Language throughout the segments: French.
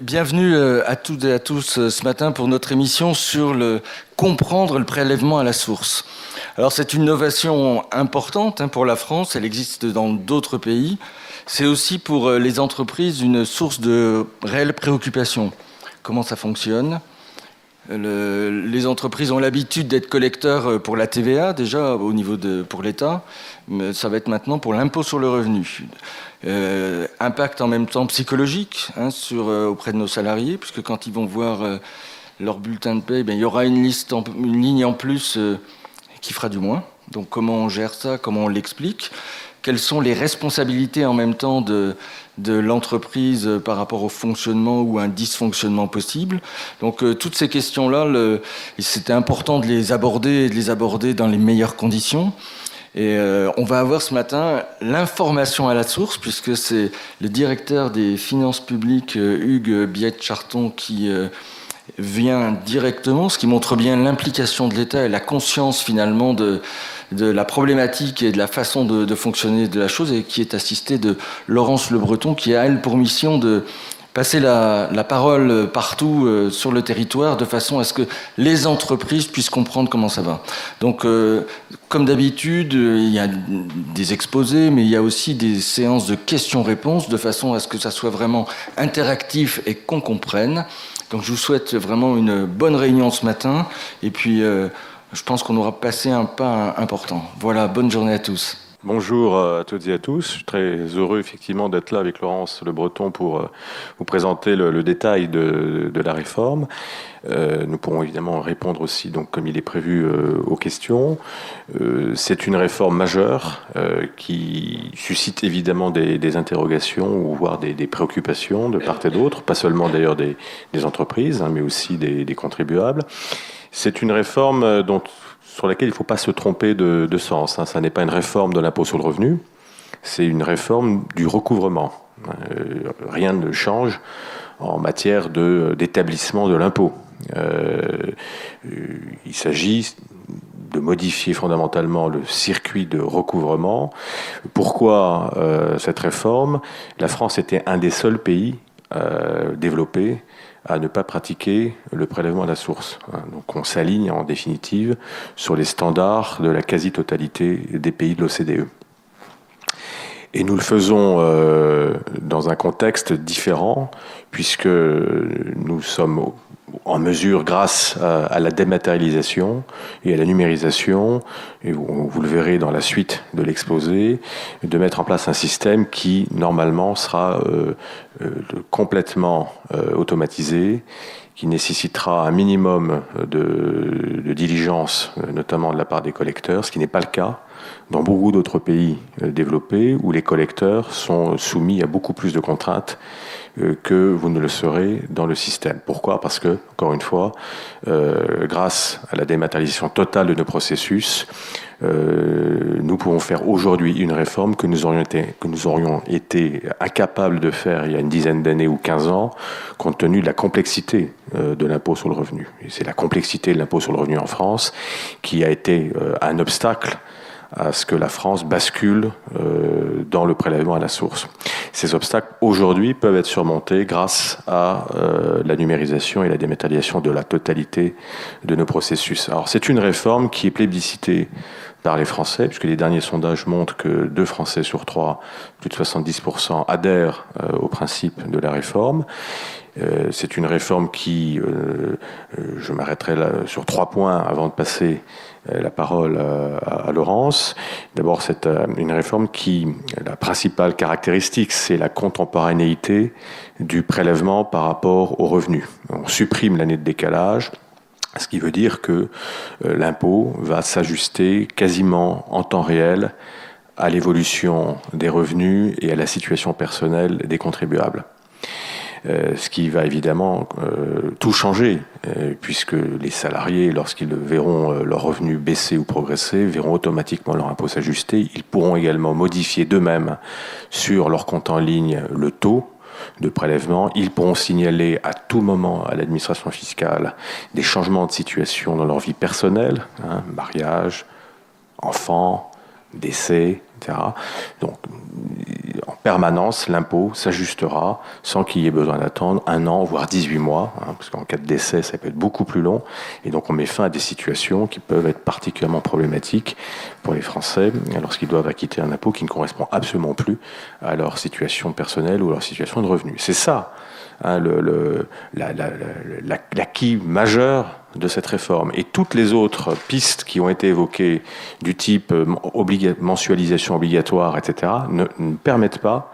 Bienvenue à toutes et à tous ce matin pour notre émission sur comprendre le prélèvement à la source. Alors c'est une innovation importante pour la France, elle existe dans d'autres pays. C'est aussi pour les entreprises une source de réelle préoccupation. Comment ça fonctionne ? Les entreprises ont l'habitude d'être collecteurs pour la TVA, déjà au niveau pour l'État, mais ça va être maintenant pour l'impôt sur le revenu. Impact en même temps psychologique auprès de nos salariés, puisque quand ils vont voir leur bulletin de paie, il y aura une ligne en plus qui fera du moins. Donc comment on gère ça, comment on l'explique ? Quelles sont les responsabilités en même temps de l'entreprise par rapport au fonctionnement ou un dysfonctionnement possible. Donc toutes ces questions-là, c'était important de les aborder dans les meilleures conditions. Et on va avoir ce matin l'information à la source, puisque c'est le directeur des finances publiques, Hugues Biette-Charton, qui vient directement, ce qui montre bien l'implication de l'État et la conscience finalement de la problématique et de la façon de fonctionner de la chose, et qui est assisté de Laurence Le Breton, qui a elle pour mission de passer la parole partout sur le territoire, de façon à ce que les entreprises puissent comprendre comment ça va. Donc, comme d'habitude, il y a des exposés, mais il y a aussi des séances de questions-réponses, de façon à ce que ça soit vraiment interactif et qu'on comprenne. Donc je vous souhaite vraiment une bonne réunion ce matin, et puis je pense qu'on aura passé un pas important. Voilà, bonne journée à tous. Bonjour à toutes et à tous. Je suis très heureux effectivement d'être là avec Laurence Le Breton pour vous présenter le détail de la réforme. Nous pourrons évidemment répondre aussi, donc, comme il est prévu, aux questions. C'est une réforme majeure qui suscite évidemment des interrogations ou voire des préoccupations de part et d'autre, pas seulement d'ailleurs des entreprises, mais aussi des contribuables. C'est une réforme sur laquelle il ne faut pas se tromper de sens. Ça n'est pas une réforme de l'impôt sur le revenu, c'est une réforme du recouvrement. Rien ne change en matière d'établissement de l'impôt. Il s'agit de modifier fondamentalement le circuit de recouvrement. Pourquoi cette réforme ? La France était un des seuls pays développés à ne pas pratiquer le prélèvement à la source. Donc on s'aligne en définitive sur les standards de la quasi-totalité des pays de l'OCDE. Et nous le faisons dans un contexte différent, puisque nous sommes en mesure, grâce à la dématérialisation et à la numérisation, et vous le verrez dans la suite de l'exposé, de mettre en place un système qui, normalement, sera complètement automatisé, qui nécessitera un minimum de diligence, notamment de la part des collecteurs, ce qui n'est pas le cas dans beaucoup d'autres pays développés, où les collecteurs sont soumis à beaucoup plus de contraintes que vous ne le serez dans le système. Pourquoi ? Parce que, encore une fois, grâce à la dématérialisation totale de nos processus, nous pouvons faire aujourd'hui une réforme que nous aurions été incapables de faire il y a une dizaine d'années ou 15 ans, compte tenu de la complexité de l'impôt sur le revenu. Et c'est la complexité de l'impôt sur le revenu en France qui a été un obstacle à ce que la France bascule dans le prélèvement à la source. Ces obstacles, aujourd'hui, peuvent être surmontés grâce à la numérisation et la dématérialisation de la totalité de nos processus. Alors, c'est une réforme qui est plébiscitée par les Français, puisque les derniers sondages montrent que 2 Français sur 3, plus de 70%, adhèrent au principe de la réforme. C'est une réforme qui, je m'arrêterai là sur 3 points avant de passer la parole à Laurence. D'abord, c'est une réforme qui, la principale caractéristique, c'est la contemporanéité du prélèvement par rapport aux revenus. On supprime l'année de décalage, ce qui veut dire que l'impôt va s'ajuster quasiment en temps réel à l'évolution des revenus et à la situation personnelle des contribuables. Ce qui va évidemment tout changer, puisque les salariés, lorsqu'ils verront leurs revenus baisser ou progresser, verront automatiquement leur impôt s'ajuster. Ils pourront également modifier d'eux-mêmes sur leur compte en ligne le taux de prélèvement. Ils pourront signaler à tout moment à l'administration fiscale des changements de situation dans leur vie personnelle, mariage, enfants, décès, etc. Donc, permanence, l'impôt s'ajustera sans qu'il y ait besoin d'attendre 1 an, voire 18 mois, parce qu'en cas de décès, ça peut être beaucoup plus long. Et donc, on met fin à des situations qui peuvent être particulièrement problématiques pour les Français lorsqu'ils doivent acquitter un impôt qui ne correspond absolument plus à leur situation personnelle ou à leur situation de revenu. C'est ça, l'acquis majeur de cette réforme. Et toutes les autres pistes qui ont été évoquées, du type mensualisation obligatoire, etc., ne permettent pas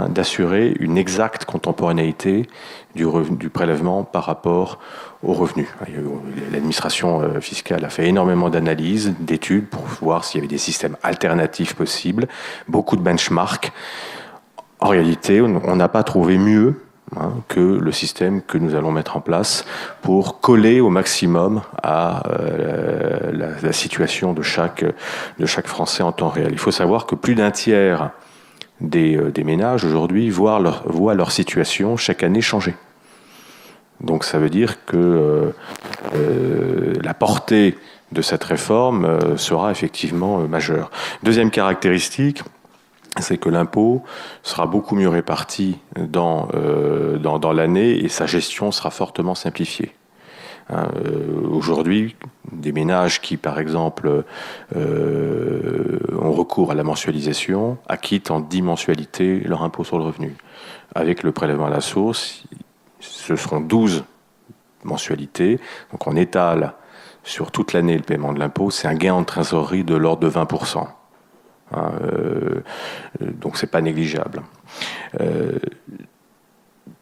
d'assurer une exacte contemporanéité du prélèvement par rapport aux revenus. L'administration fiscale a fait énormément d'analyses, d'études pour voir s'il y avait des systèmes alternatifs possibles, beaucoup de benchmarks. En réalité, on n'a pas trouvé mieux que le système que nous allons mettre en place pour coller au maximum à la situation de chaque Français en temps réel. Il faut savoir que plus d'un tiers des ménages aujourd'hui voient leur situation chaque année changer. Donc ça veut dire que la portée de cette réforme sera effectivement majeure. Deuxième caractéristique, c'est que l'impôt sera beaucoup mieux réparti dans l'année et sa gestion sera fortement simplifiée. Aujourd'hui, des ménages qui, par exemple, ont recours à la mensualisation acquittent en 10 mensualités leur impôt sur le revenu. Avec le prélèvement à la source, ce seront 12 mensualités. Donc on étale sur toute l'année le paiement de l'impôt. C'est un gain en trésorerie de l'ordre de 20%. Donc c'est pas négligeable.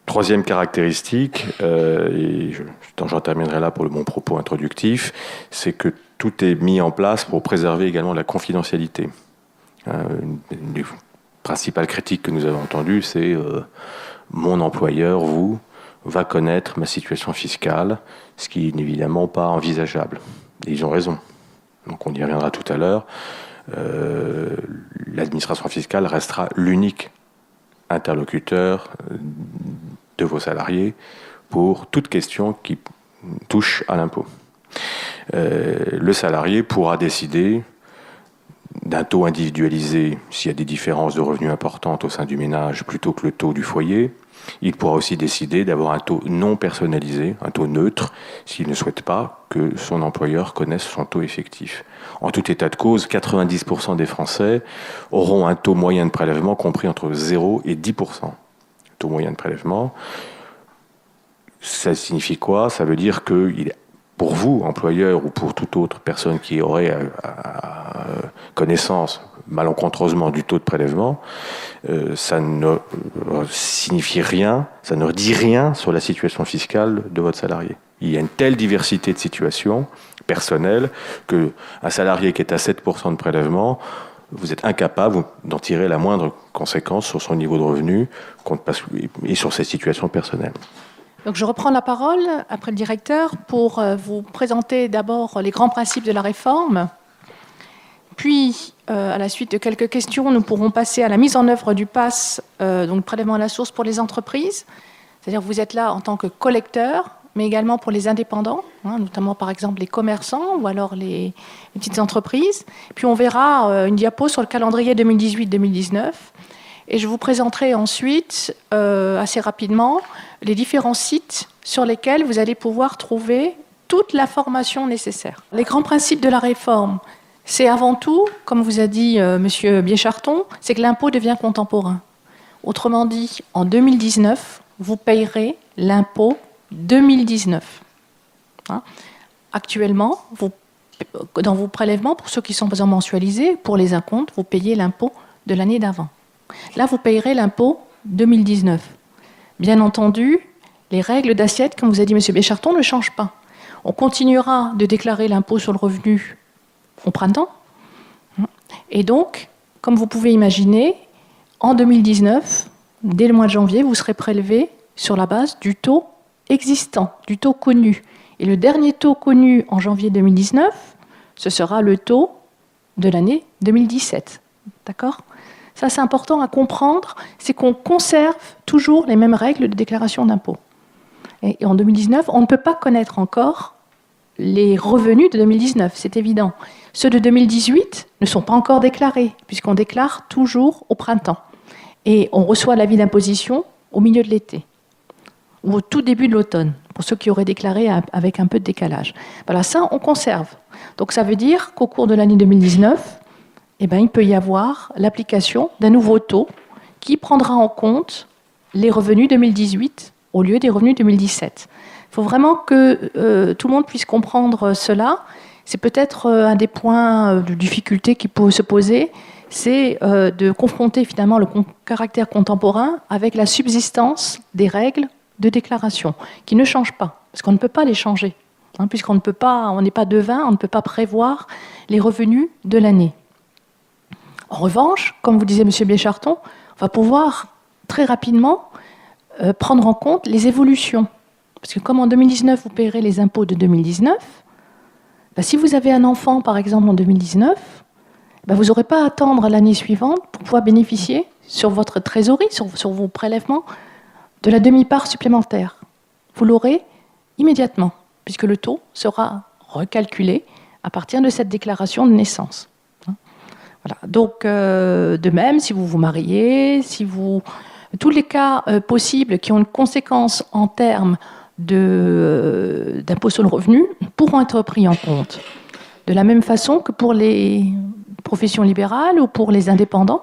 Troisième caractéristique, j'en terminerai là pour mon propos introductif, c'est que tout est mis en place pour préserver également la confidentialité. Une des principales critiques que nous avons entendues, c'est mon employeur, vous, va connaître ma situation fiscale, ce qui n'est évidemment pas envisageable. Et ils ont raison. Donc on y reviendra tout à l'heure. L'administration fiscale restera l'unique interlocuteur de vos salariés pour toute question qui touche à l'impôt. Le salarié pourra décider d'un taux individualisé s'il y a des différences de revenus importantes au sein du ménage plutôt que le taux du foyer. Il pourra aussi décider d'avoir un taux non personnalisé, un taux neutre, s'il ne souhaite pas que son employeur connaisse son taux effectif. En tout état de cause, 90% des Français auront un taux moyen de prélèvement compris entre 0 et 10%. Taux moyen de prélèvement, ça signifie quoi? Ça veut dire que pour vous, employeur, ou pour toute autre personne qui aurait connaissance malencontreusement du taux de prélèvement, ça ne signifie rien, ça ne dit rien sur la situation fiscale de votre salarié. Il y a une telle diversité de situations personnelles qu'un salarié qui est à 7% de prélèvement, vous êtes incapable d'en tirer la moindre conséquence sur son niveau de revenu et sur ses situations personnelles. Donc je reprends la parole après le directeur pour vous présenter d'abord les grands principes de la réforme. Puis, à la suite de quelques questions, nous pourrons passer à la mise en œuvre du PAS, donc prélèvement à la source pour les entreprises. C'est-à-dire que vous êtes là en tant que collecteur, mais également pour les indépendants, notamment par exemple les commerçants ou alors les petites entreprises. Puis on verra une diapo sur le calendrier 2018-2019. Et je vous présenterai ensuite, assez rapidement, les différents sites sur lesquels vous allez pouvoir trouver toute la formation nécessaire. Les grands principes de la réforme, c'est avant tout, comme vous a dit M. Biécharton, c'est que l'impôt devient contemporain. Autrement dit, en 2019, vous payerez l'impôt 2019. Actuellement, dans vos prélèvements, pour ceux qui sont mensualisés, pour les acomptes, vous payez l'impôt de l'année d'avant. Là, vous payerez l'impôt 2019. Bien entendu, les règles d'assiette, comme vous a dit M. Biécharton, ne changent pas. On continuera de déclarer l'impôt sur le revenu au printemps. Et donc, comme vous pouvez imaginer, en 2019, dès le mois de janvier, vous serez prélevé sur la base du taux existant, du taux connu. Et le dernier taux connu en janvier 2019, ce sera le taux de l'année 2017. D'accord ? Ça, c'est important à comprendre, c'est qu'on conserve toujours les mêmes règles de déclaration d'impôt. Et en 2019, on ne peut pas connaître encore les revenus de 2019, c'est évident. Ceux de 2018 ne sont pas encore déclarés, puisqu'on déclare toujours au printemps. et on reçoit l'avis d'imposition au milieu de l'été ou au tout début de l'automne, pour ceux qui auraient déclaré avec un peu de décalage. Voilà, ça, on conserve. Donc ça veut dire qu'au cours de l'année 2019, il peut y avoir l'application d'un nouveau taux qui prendra en compte les revenus 2018 au lieu des revenus 2017. Il faut vraiment que tout le monde puisse comprendre cela. C'est peut-être un des points de difficulté qui peut se poser, c'est de confronter finalement le caractère contemporain avec la subsistance des règles de déclaration, qui ne changent pas, parce qu'on ne peut pas les changer, puisqu'on ne peut pas, on n'est pas devin, on ne peut pas prévoir les revenus de l'année. En revanche, comme vous disait M. Blécharton, on va pouvoir très rapidement prendre en compte les évolutions. Parce que comme en 2019, vous paierez les impôts de 2019, si vous avez un enfant, par exemple, en 2019, vous n'aurez pas à attendre l'année suivante pour pouvoir bénéficier sur votre trésorerie, sur vos prélèvements, de la demi-part supplémentaire. Vous l'aurez immédiatement, puisque le taux sera recalculé à partir de cette déclaration de naissance. Voilà. Donc, de même, si vous vous mariez, tous les cas possibles qui ont une conséquence en termes d'impôt sur le revenu pourront être pris en compte. De la même façon que pour les professions libérales ou pour les indépendants,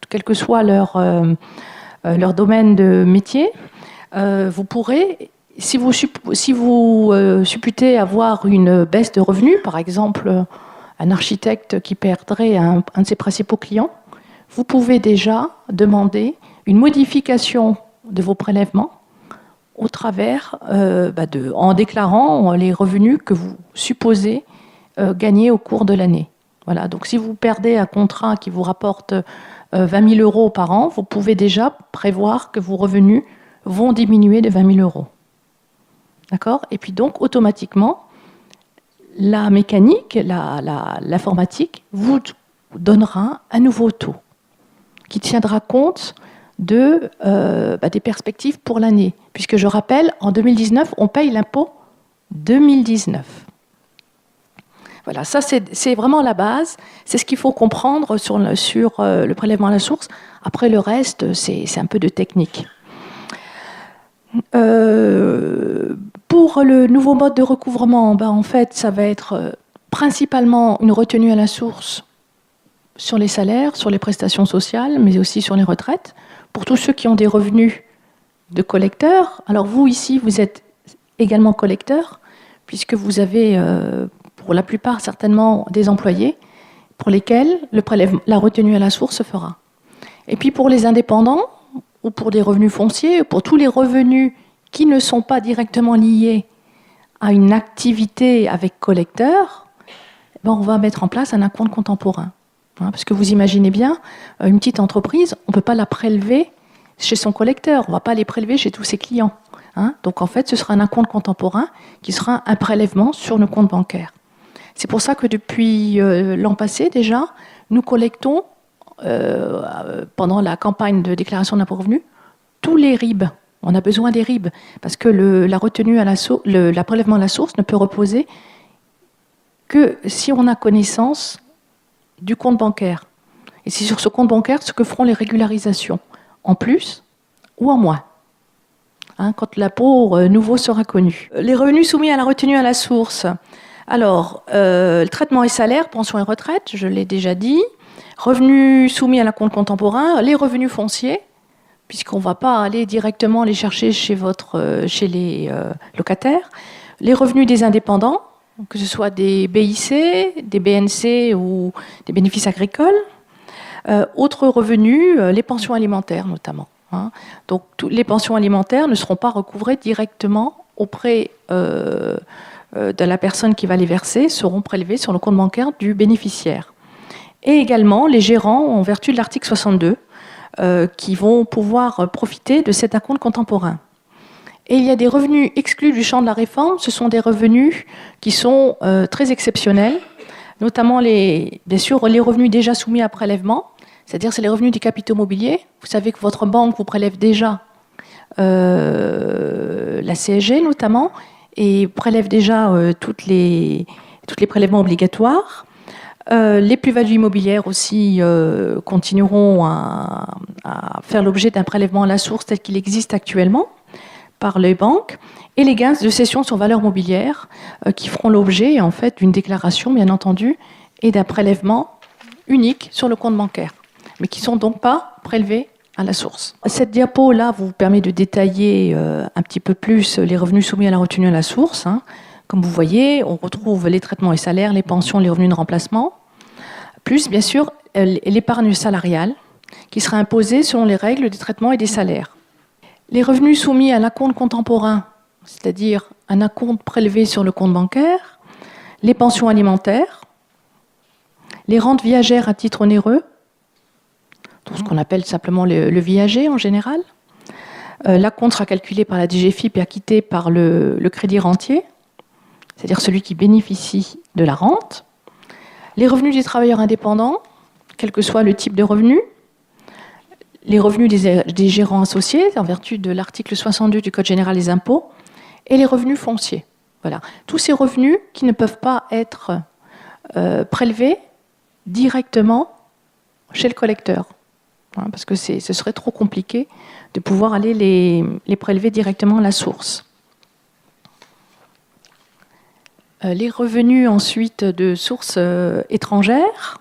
quel que soit leur domaine de métier, vous pourrez, si vous supputez avoir une baisse de revenus, par exemple un architecte qui perdrait un de ses principaux clients, vous pouvez déjà demander une modification de vos prélèvements au travers en déclarant les revenus que vous supposez gagner au cours de l'année. Voilà. Donc si vous perdez un contrat qui vous rapporte 20 000 euros par an, vous pouvez déjà prévoir que vos revenus vont diminuer de 20 000 euros. D'accord ? Et puis donc, automatiquement, la mécanique, l'informatique, vous donnera un nouveau taux qui tiendra compte des perspectives pour l'année. Puisque je rappelle, en 2019, on paye l'impôt 2019. Voilà, ça c'est vraiment la base, c'est ce qu'il faut comprendre sur le prélèvement à la source. Après le reste, c'est un peu de technique. Pour le nouveau mode de recouvrement, en fait, ça va être principalement une retenue à la source sur les salaires, sur les prestations sociales, mais aussi sur les retraites. Pour tous ceux qui ont des revenus de collecteurs, alors vous ici, vous êtes également collecteur, puisque vous avez pour la plupart certainement des employés pour lesquels la retenue à la source se fera. Et puis pour les indépendants, ou pour des revenus fonciers, pour tous les revenus qui ne sont pas directement liés à une activité avec collecteur, on va mettre en place un acompte contemporain. Parce que vous imaginez bien, une petite entreprise, on ne peut pas la prélever chez son collecteur, on ne va pas les prélever chez tous ses clients. Donc en fait, ce sera un acompte contemporain qui sera un prélèvement sur nos comptes bancaires. C'est pour ça que depuis l'an passé déjà, nous collectons, pendant la campagne de déclaration d'impôt revenu, tous les RIB. On a besoin des RIB, parce que la retenue à la prélèvement à la source ne peut reposer que si on a connaissance du compte bancaire. Et c'est sur ce compte bancaire ce que feront les régularisations, en plus ou en moins, quand l'impôt nouveau sera connu. Les revenus soumis à la retenue à la source. Alors, le traitement et salaire, pension et retraite, je l'ai déjà dit. Revenus soumis à l'acompte contemporain, les revenus fonciers, puisqu'on ne va pas aller directement les chercher chez les locataires. Les revenus des indépendants, que ce soit des BIC, des BNC ou des bénéfices agricoles. Autres revenus, les pensions alimentaires notamment. Donc, les pensions alimentaires ne seront pas recouvrées directement auprès de la personne qui va les verser, seront prélevées sur le compte bancaire du bénéficiaire. Et également les gérants, en vertu de l'article 62, qui vont pouvoir profiter de cet acompte contemporain. Et il y a des revenus exclus du champ de la réforme, ce sont des revenus qui sont très exceptionnels, notamment bien sûr les revenus déjà soumis à prélèvement, c'est-à-dire c'est les revenus des capitaux mobiliers. Vous savez que votre banque vous prélève déjà la CSG notamment, et prélève déjà tous les prélèvements obligatoires. Les plus-values immobilières aussi continueront à à faire l'objet d'un prélèvement à la source tel qu'il existe actuellement par les banques, et les gains de cession sur valeur mobilière qui feront l'objet en fait d'une déclaration, bien entendu, et d'un prélèvement unique sur le compte bancaire, mais qui ne sont donc pas prélevés à la source. Cette diapo-là vous permet de détailler un petit peu plus les revenus soumis à la retenue à la source. Comme vous voyez, on retrouve les traitements et salaires, les pensions, les revenus de remplacement, plus bien sûr l'épargne salariale, qui sera imposée selon les règles des traitements et des salaires. Les revenus soumis à l'acompte contemporain, c'est-à-dire un acompte prélevé sur le compte bancaire, les pensions alimentaires, les rentes viagères à titre onéreux, tout ce qu'on appelle simplement le viager en général. L'acompte sera calculé par la DGFiP et acquitté par le crédit rentier, c'est-à-dire celui qui bénéficie de la rente. Les revenus des travailleurs indépendants, quel que soit le type de revenu. Les revenus des gérants associés, en vertu de l'article 62 du Code général des impôts, et les revenus fonciers. Voilà. Tous ces revenus qui ne peuvent pas être prélevés directement chez le collecteur, parce que ce serait trop compliqué de pouvoir aller les prélever directement à la source. Les revenus ensuite de sources étrangères.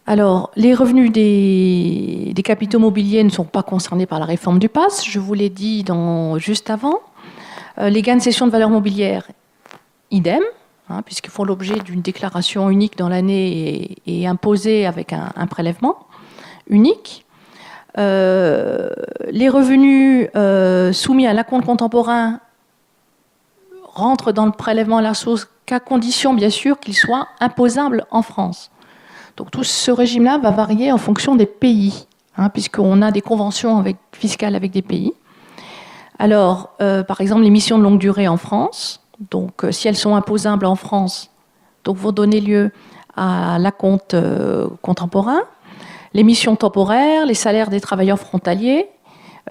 Alors, les revenus des capitaux mobiliers ne sont pas concernés par la réforme du PAS, je vous l'ai dit juste avant. Les gains de cession de valeur mobilière, idem, puisqu'ils font l'objet d'une déclaration unique dans l'année et imposée avec un prélèvement unique. Les revenus soumis à l'acompte contemporain rentrent dans le prélèvement à la source qu'à condition, bien sûr, qu'ils soient imposables en France. Donc tout ce régime-là va varier en fonction des pays, puisqu'on a des conventions fiscales avec des pays. Alors, par exemple, les missions de longue durée en France, donc si elles sont imposables en France, donc vont donner lieu à l'acompte contemporain. Les missions temporaires, les salaires des travailleurs frontaliers,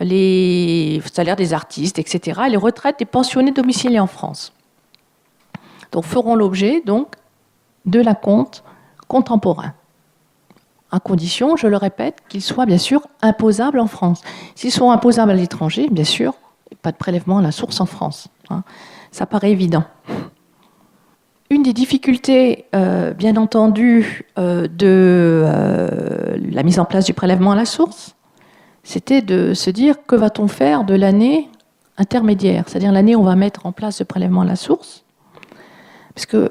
les salaires des artistes, etc., et les retraites des pensionnés domiciliés en France. Donc feront l'objet donc de l'acompte contemporain, à condition, je le répète, qu'ils soient bien sûr imposables en France. S'ils sont imposables à l'étranger, bien sûr, pas de prélèvement à la source en France. Ça paraît évident. Une des difficultés, bien entendu, de la mise en place du prélèvement à la source, c'était de se dire que va-t-on faire de l'année intermédiaire, c'est-à-dire l'année où on va mettre en place ce prélèvement à la source, parce que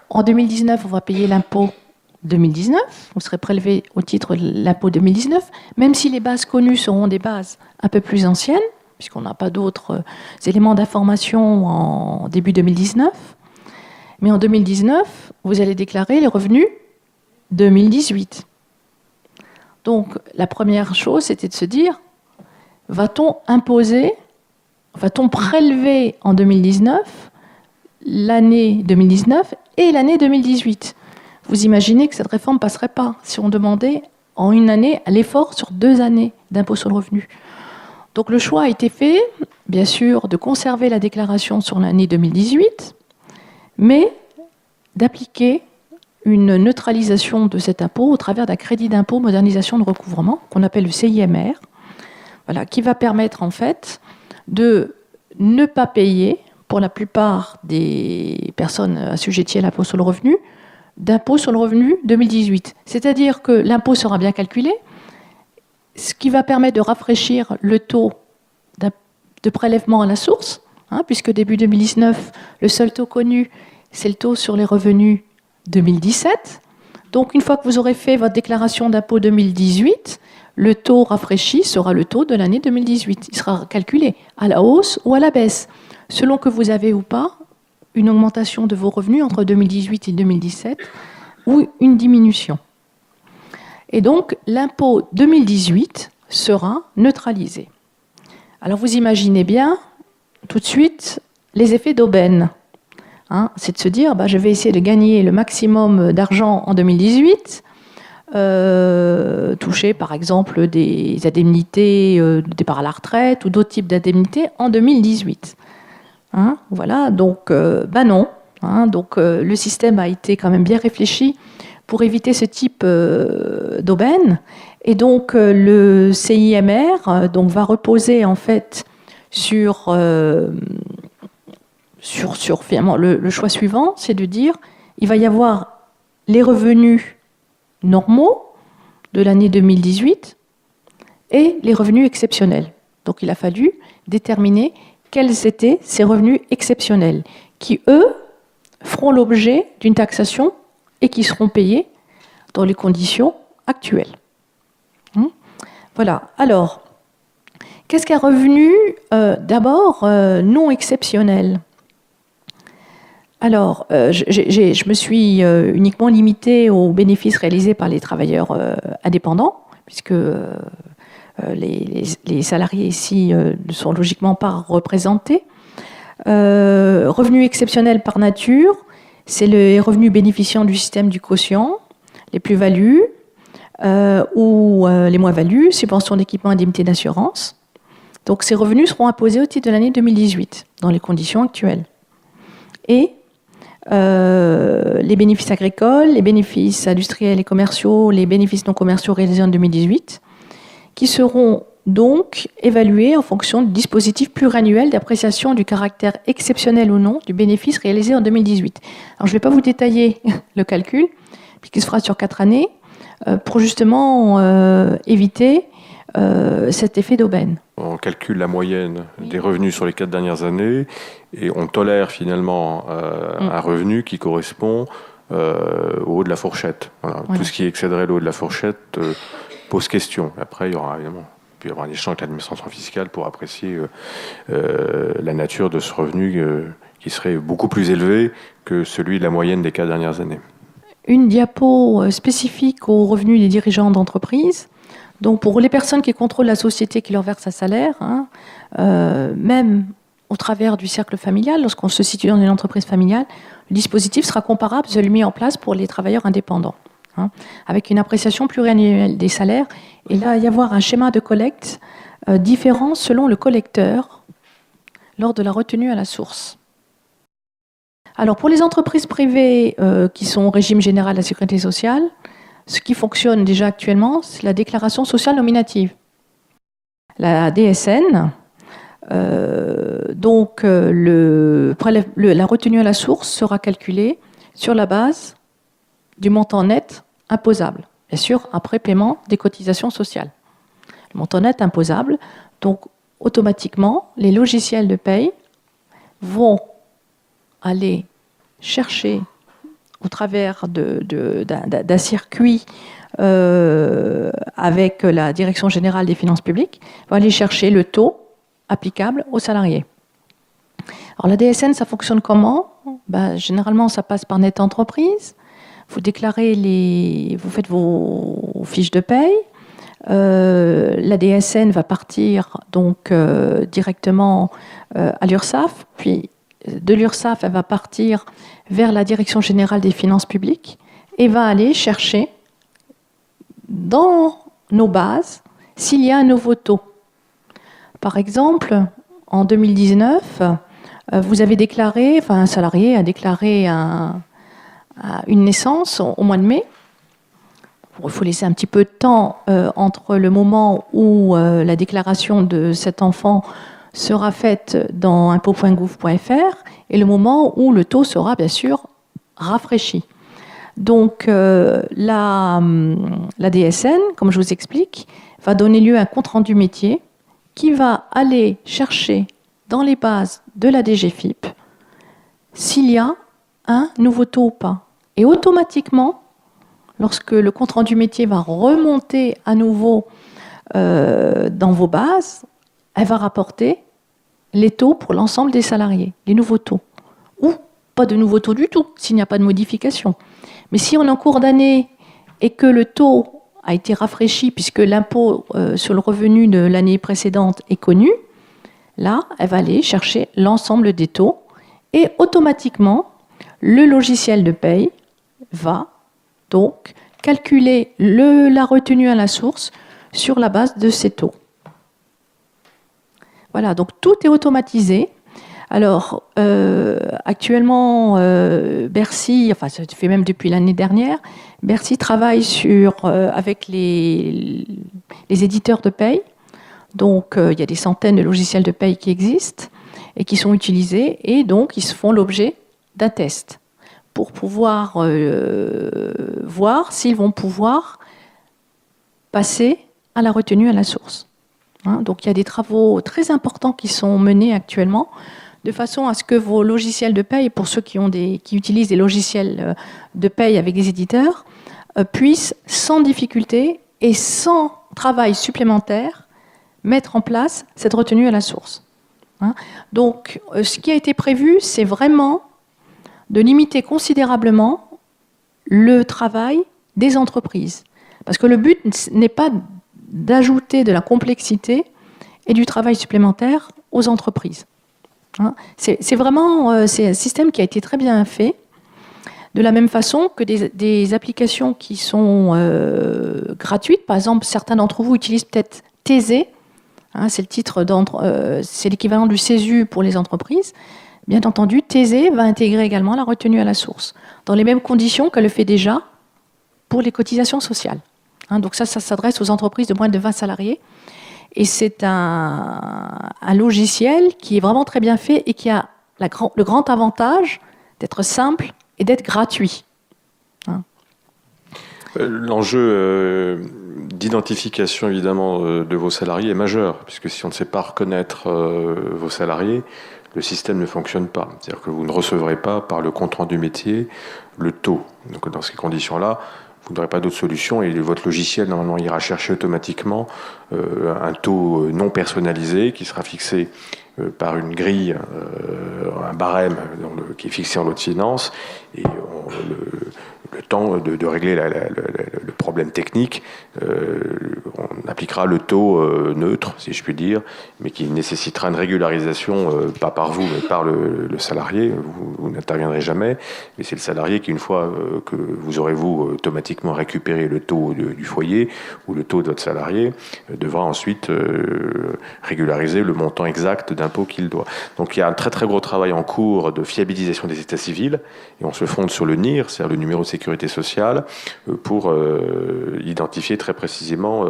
en 2019, on va payer l'impôt 2019, vous serez prélevé au titre de l'impôt 2019, même si les bases connues seront des bases un peu plus anciennes, puisqu'on n'a pas d'autres éléments d'information en début 2019. Mais en 2019, vous allez déclarer les revenus 2018. Donc, la première chose, c'était de se dire, va-t-on prélever en 2019 l'année 2019 et l'année 2018 ? Vous imaginez que cette réforme ne passerait pas si on demandait en une année l'effort sur 2 années d'impôt sur le revenu. Donc le choix a été fait, bien sûr, de conserver la déclaration sur l'année 2018, mais d'appliquer une neutralisation de cet impôt au travers d'un crédit d'impôt modernisation de recouvrement, qu'on appelle le CIMR, voilà, qui va permettre en fait de ne pas payer, pour la plupart des personnes assujetties à l'impôt sur le revenu, d'impôt sur le revenu 2018. C'est-à-dire que l'impôt sera bien calculé, ce qui va permettre de rafraîchir le taux de prélèvement à la source, puisque début 2019, le seul taux connu, c'est le taux sur les revenus 2017. Donc, une fois que vous aurez fait votre déclaration d'impôt 2018, le taux rafraîchi sera le taux de l'année 2018. Il sera calculé à la hausse ou à la baisse, selon que vous avez ou pas une augmentation de vos revenus entre 2018 et 2017 ou une diminution. Et donc, l'impôt 2018 sera neutralisé. Alors, vous imaginez bien, tout de suite, les effets d'aubaine. C'est de se dire, je vais essayer de gagner le maximum d'argent en 2018, toucher par exemple des indemnités de départ à la retraite ou d'autres types d'indemnités en 2018. Voilà, donc non. Donc le système a été quand même bien réfléchi pour éviter ce type d'aubaine Et donc le CIMR donc, va reposer en fait sur finalement, le choix suivant, c'est de dire il va y avoir les revenus normaux de l'année 2018 et les revenus exceptionnels. Donc il a fallu déterminer quels étaient ces revenus exceptionnels qui, eux, feront l'objet d'une taxation et qui seront payés dans les conditions actuelles. Voilà. Alors, qu'est-ce qu'un revenu d'abord non exceptionnel? Alors, je me suis uniquement limitée aux bénéfices réalisés par les travailleurs indépendants, puisque les salariés ici ne sont logiquement pas représentés. Revenus exceptionnels par nature, c'est les revenus bénéficiant du système du quotient, les plus-values ou les moins-values, subventions d'équipement, indemnités d'assurance. Donc ces revenus seront imposés au titre de l'année 2018, dans les conditions actuelles. Et les bénéfices agricoles, les bénéfices industriels et commerciaux, les bénéfices non commerciaux réalisés en 2018, qui seront donc évalués en fonction du dispositif pluriannuel d'appréciation du caractère exceptionnel ou non du bénéfice réalisé en 2018. Alors je ne vais pas vous détailler le calcul, puisqu'il se fera sur 4 années, pour justement éviter cet effet d'aubaine. On calcule la moyenne des revenus sur les 4 dernières années et on tolère finalement un revenu qui correspond au haut de la fourchette. Voilà. Tout ce qui excéderait le haut de la fourchette pose question. Après, il y aura évidemment un échange avec l'administration fiscale pour apprécier la nature de ce revenu qui serait beaucoup plus élevé que celui de la moyenne des 4 dernières années. Une diapo spécifique aux revenus des dirigeants d'entreprise. Donc pour les personnes qui contrôlent la société qui leur verse un salaire, même au travers du cercle familial, lorsqu'on se situe dans une entreprise familiale, le dispositif sera comparable à celui mis en place pour les travailleurs indépendants, avec une appréciation pluriannuelle des salaires. Et là, il va y avoir un schéma de collecte différent selon le collecteur lors de la retenue à la source. Alors pour les entreprises privées qui sont au régime général de la sécurité sociale, ce qui fonctionne déjà actuellement, c'est la déclaration sociale nominative. La DSN, la retenue à la source sera calculée sur la base du montant net imposable, bien sûr après paiement des cotisations sociales. Le montant net imposable, donc automatiquement, les logiciels de paye vont aller chercher au travers d'un circuit avec la Direction générale des finances publiques, va aller chercher le taux applicable aux salariés. Alors la DSN, ça fonctionne comment? Généralement, ça passe par Net Entreprise. Vous déclarez vous faites vos fiches de paye. La DSN va partir donc directement à l'URSSAF, puis de l'URSSAF, elle va partir vers la Direction générale des finances publiques et va aller chercher dans nos bases s'il y a un nouveau taux. Par exemple, en 2019, vous avez déclaré, un salarié a déclaré une naissance au mois de mai. Il faut laisser un petit peu de temps entre le moment où la déclaration de cet enfant sera faite dans impôt.gouv.fr et le moment où le taux sera bien sûr rafraîchi. Donc la DSN, comme je vous explique, va donner lieu à un compte-rendu métier qui va aller chercher dans les bases de la DGFiP s'il y a un nouveau taux ou pas. Et automatiquement, lorsque le compte-rendu métier va remonter à nouveau dans vos bases, elle va rapporter les taux pour l'ensemble des salariés, les nouveaux taux. Ou pas de nouveaux taux du tout, s'il n'y a pas de modification. Mais si on est en cours d'année et que le taux a été rafraîchi puisque l'impôt sur le revenu de l'année précédente est connu, là, elle va aller chercher l'ensemble des taux et automatiquement, le logiciel de paye va donc calculer la retenue à la source sur la base de ces taux. Voilà, donc tout est automatisé. Alors, actuellement, Bercy, enfin ça se fait même depuis l'année dernière, Bercy travaille avec les éditeurs de paye. Donc, il y a des centaines de logiciels de paye qui existent et qui sont utilisés, et donc ils se font l'objet d'un test pour pouvoir voir s'ils vont pouvoir passer à la retenue à la source. Donc il y a des travaux très importants qui sont menés actuellement, de façon à ce que vos logiciels de paye, pour ceux qui utilisent des logiciels de paye avec des éditeurs, puissent sans difficulté et sans travail supplémentaire mettre en place cette retenue à la source. Donc ce qui a été prévu, c'est vraiment de limiter considérablement le travail des entreprises. Parce que le but n'est pas d'ajouter de la complexité et du travail supplémentaire aux entreprises. C'est vraiment c'est un système qui a été très bien fait, de la même façon que des applications qui sont gratuites. Par exemple, certains d'entre vous utilisent peut-être Thésée, c'est l'équivalent du CESU pour les entreprises. Bien entendu, Thésée va intégrer également la retenue à la source, dans les mêmes conditions qu'elle le fait déjà pour les cotisations sociales. Donc ça s'adresse aux entreprises de moins de 20 salariés. Et c'est un logiciel qui est vraiment très bien fait et qui a le grand avantage d'être simple et d'être gratuit. L'enjeu d'identification, évidemment, de vos salariés est majeur, puisque si on ne sait pas reconnaître vos salariés, le système ne fonctionne pas. C'est-à-dire que vous ne recevrez pas, par le compte-rendu métier, le taux. Donc dans ces conditions-là, vous n'aurez pas d'autre solution et votre logiciel, normalement, ira chercher automatiquement un taux non personnalisé qui sera fixé par une grille, un barème qui est fixé en loi de finances, et le temps de régler le problème technique, on appliquera le taux neutre, si je puis dire, mais qui nécessitera une régularisation, pas par vous, mais par le salarié. Vous n'interviendrez jamais, mais c'est le salarié qui, une fois que vous aurez automatiquement récupéré le taux du foyer ou le taux de votre salarié, devra ensuite régulariser le montant exact d'impôt qu'il doit. Donc il y a un très très gros travail en cours de fiabilisation des états civils, et on se fonde sur le NIR, c'est-à-dire le numéro de sécurité sociale, pour identifier très précisément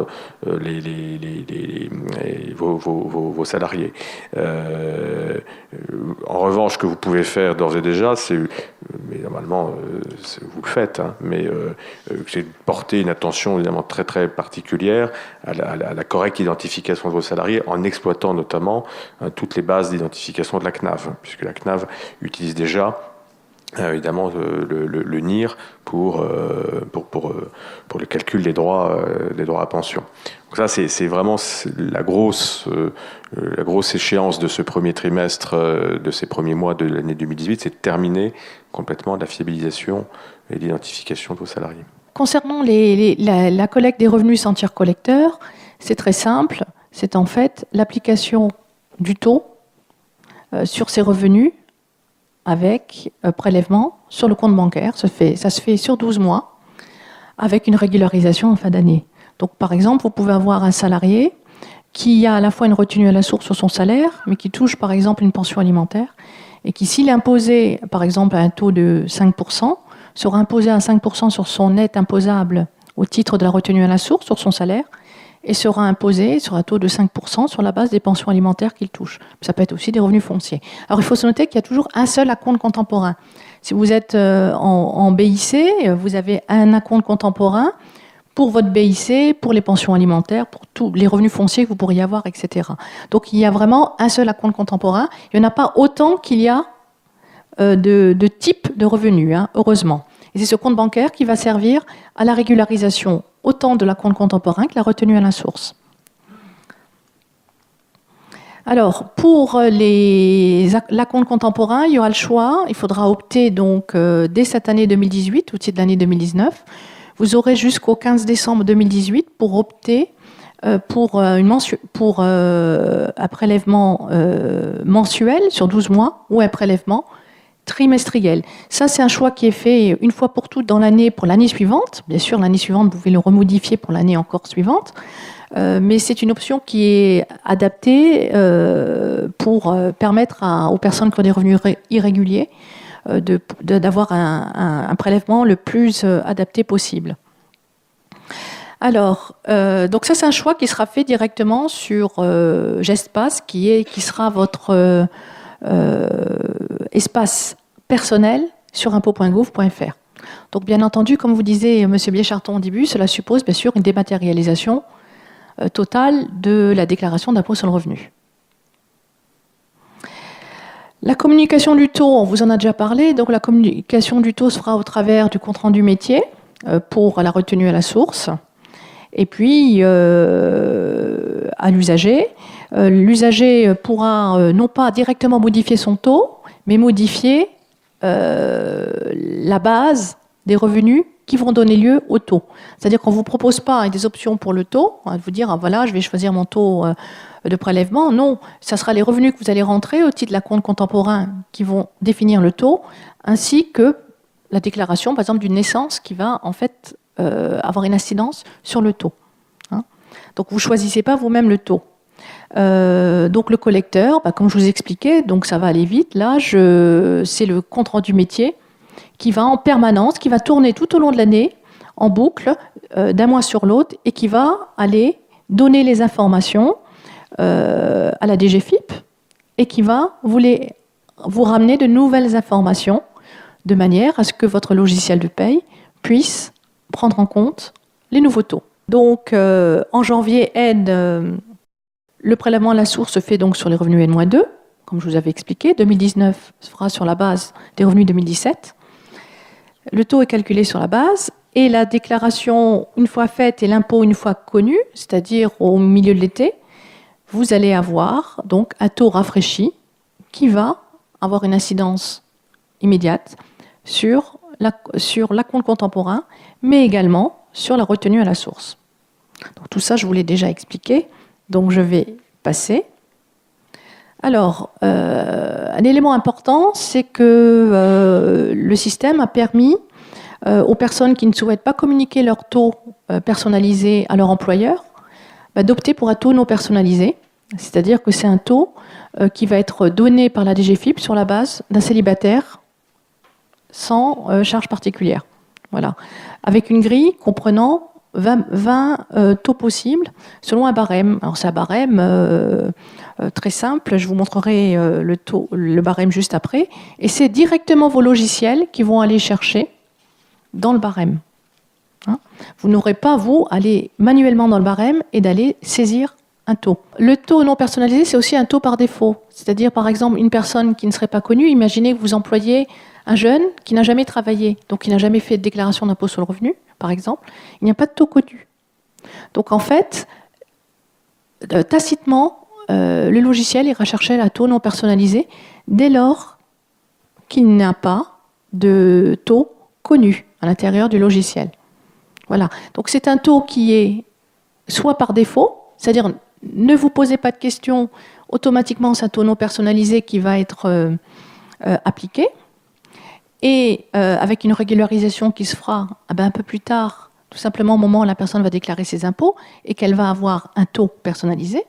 vos salariés. En revanche, ce que vous pouvez faire d'ores et déjà, mais normalement vous le faites, c'est de porter une attention évidemment très très particulière à la correcte identification de vos salariés, en exploitant notamment toutes les bases d'identification de la CNAV, puisque la CNAV utilise déjà évidemment le NIR pour le calcul des droits à pension. Donc ça, c'est vraiment la grosse échéance de ce premier trimestre, de ces premiers mois de l'année 2018, c'est de terminer complètement la fiabilisation et l'identification de vos salariés. Concernant la collecte des revenus sans tiers collecteur, c'est très simple. C'est en fait l'application du taux sur ces revenus avec prélèvement sur le compte bancaire. Ça se fait sur 12 mois avec une régularisation en fin d'année. Donc par exemple, vous pouvez avoir un salarié qui a à la fois une retenue à la source sur son salaire, mais qui touche par exemple une pension alimentaire, et qui, s'il est imposé par exemple à un taux de 5%, sera imposé à 5% sur son net imposable au titre de la retenue à la source sur son salaire, et sera imposé sur un taux de 5% sur la base des pensions alimentaires qu'il touche. Ça peut être aussi des revenus fonciers. Alors il faut se noter qu'il y a toujours un seul acompte contemporain. Si vous êtes en BIC, vous avez un acompte contemporain pour votre BIC, pour les pensions alimentaires, pour tous les revenus fonciers que vous pourriez avoir, etc. Donc il y a vraiment un seul acompte contemporain. Il n'y en a pas autant qu'il y a de types de revenus, heureusement. Et c'est ce compte bancaire qui va servir à la régularisation autant de l'acompte contemporain que la retenue à la source. Alors, pour l'acompte contemporain, il y aura le choix. Il faudra opter donc dès cette année 2018, au titre de l'année 2019. Vous aurez jusqu'au 15 décembre 2018 pour opter pour un prélèvement mensuel sur 12 mois ou un prélèvement trimestriel. Ça, c'est un choix qui est fait une fois pour toutes dans l'année pour l'année suivante. Bien sûr, l'année suivante, vous pouvez le remodifier pour l'année encore suivante. mais c'est une option qui est adaptée pour permettre aux personnes qui ont des revenus irréguliers d'avoir un prélèvement le plus adapté possible. Alors, donc ça c'est un choix qui sera fait directement sur GestPass, qui sera votre espace personnel sur impôt.gouv.fr. Donc bien entendu, comme vous disait M. Biécharton au début, cela suppose bien sûr une dématérialisation totale de la déclaration d'impôt sur le revenu. La communication du taux, on vous en a déjà parlé. Donc la communication du taux se fera au travers du compte-rendu métier pour la retenue à la source. Et puis, à l'usager, l'usager pourra non pas directement modifier son taux, mais modifier la base des revenus qui vont donner lieu au taux. C'est-à-dire qu'on ne vous propose pas des options pour le taux, de vous dire, voilà, je vais choisir mon taux de prélèvement. Non, ça sera les revenus que vous allez rentrer au titre de la compte contemporain qui vont définir le taux, ainsi que la déclaration, par exemple, d'une naissance qui va en fait avoir une incidence sur le taux. Donc vous ne choisissez pas vous-même le taux. Donc le collecteur, comme je vous expliquais, donc ça va aller vite. Là, c'est le compte-rendu métier qui va en permanence, qui va tourner tout au long de l'année, en boucle, d'un mois sur l'autre, et qui va aller donner les informations à la DGFiP, et qui va vous ramener de nouvelles informations, de manière à ce que votre logiciel de paye puisse prendre en compte les nouveaux taux. Donc, en janvier, le prélèvement à la source se fait donc sur les revenus N-2, comme je vous avais expliqué. 2019 se fera sur la base des revenus 2017. Le taux est calculé sur la base et la déclaration, une fois faite, et l'impôt, une fois connu, c'est-à-dire au milieu de l'été, vous allez avoir donc un taux rafraîchi qui va avoir une incidence immédiate sur l'acompte contemporain, mais également sur la retenue à la source. Donc, tout ça, je vous l'ai déjà expliqué, donc je vais passer. Alors, un élément important, c'est que le système a permis aux personnes qui ne souhaitent pas communiquer leur taux personnalisé à leur employeur d'opter pour un taux non personnalisé, c'est-à-dire que c'est un taux qui va être donné par la DGFiP sur la base d'un célibataire sans charge particulière. Voilà. Avec une grille comprenant 20 taux possibles selon un barème. Alors c'est un barème très simple, je vous montrerai le barème juste après. Et c'est directement vos logiciels qui vont aller chercher dans le barème. Vous n'aurez pas, vous, aller manuellement dans le barème et d'aller saisir un taux. Le taux non personnalisé, c'est aussi un taux par défaut. C'est-à-dire, par exemple, une personne qui ne serait pas connue, imaginez que vous employez un jeune qui n'a jamais travaillé, donc qui n'a jamais fait de déclaration d'impôt sur le revenu, par exemple, il n'y a pas de taux connu. Donc en fait, tacitement, le logiciel ira chercher un taux non personnalisé dès lors qu'il n'a pas de taux connu à l'intérieur du logiciel. Voilà. Donc c'est un taux qui est soit par défaut, c'est-à-dire ne vous posez pas de questions, automatiquement c'est un taux non personnalisé qui va être appliqué. Et avec une régularisation qui se fera un peu plus tard, tout simplement au moment où la personne va déclarer ses impôts et qu'elle va avoir un taux personnalisé.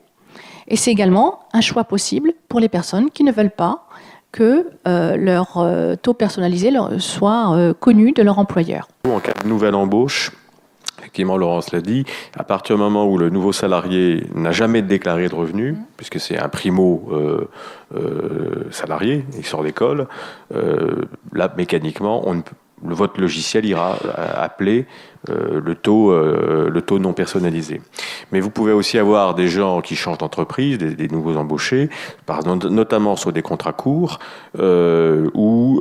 Et c'est également un choix possible pour les personnes qui ne veulent pas que leur taux personnalisé soit connu de leur employeur. En cas de nouvelle embauche, effectivement, Laurence l'a dit, à partir du moment où le nouveau salarié n'a jamais déclaré de revenus, puisque c'est un primo salarié, il sort d'école, là, mécaniquement, votre logiciel ira appeler le taux non personnalisé. Mais vous pouvez aussi avoir des gens qui changent d'entreprise, des nouveaux embauchés, notamment sur des contrats courts, où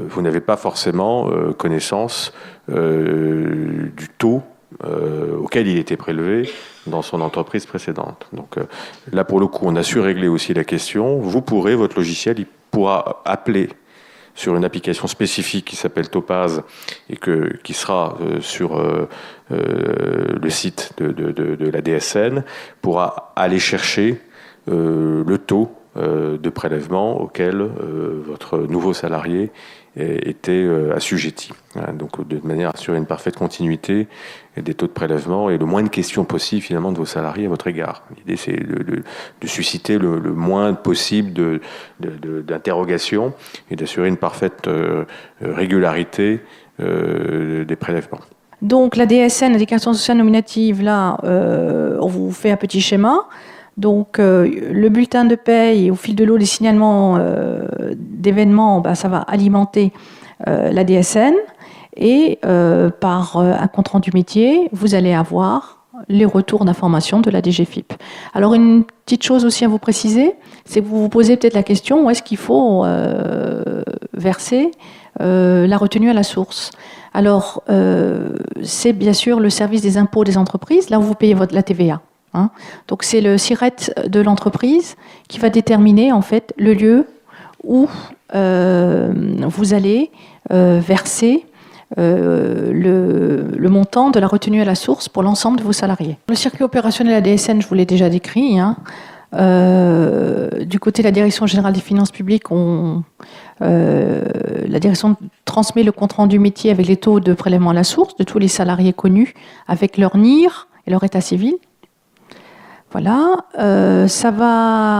vous n'avez pas forcément connaissance du taux auquel il était prélevé dans son entreprise précédente. Donc là, pour le coup, on a su régler aussi la question. Votre logiciel, il pourra appeler sur une application spécifique qui s'appelle Topaz et qui sera sur le site de la DSN, pourra aller chercher le taux de prélèvement auquel votre nouveau salarié étaient assujettis. Donc de manière à assurer une parfaite continuité des taux de prélèvement et le moins de questions possible finalement de vos salariés à votre égard. L'idée c'est de susciter le moins possible d'interrogations et d'assurer une parfaite régularité des prélèvements. Donc la DSN, la déclaration sociale nominative, là, on vous fait un petit schéma. Donc le bulletin de paye, au fil de l'eau, les signalements d'événements, ça va alimenter la DSN. Et par un compte-rendu métier, vous allez avoir les retours d'information de la DGFiP. Alors une petite chose aussi à vous préciser, c'est que vous vous posez peut-être la question, où est-ce qu'il faut verser la retenue à la source. Alors, c'est bien sûr le service des impôts des entreprises, là où vous payez la TVA. Hein. Donc, c'est le SIRET de l'entreprise qui va déterminer en fait le lieu où vous allez verser le montant de la retenue à la source pour l'ensemble de vos salariés. Le circuit opérationnel à la DSN, je vous l'ai déjà décrit. Hein. Du côté de la Direction générale des finances publiques, la direction transmet le compte-rendu métier avec les taux de prélèvement à la source de tous les salariés connus, avec leur NIR et leur état civil. Voilà.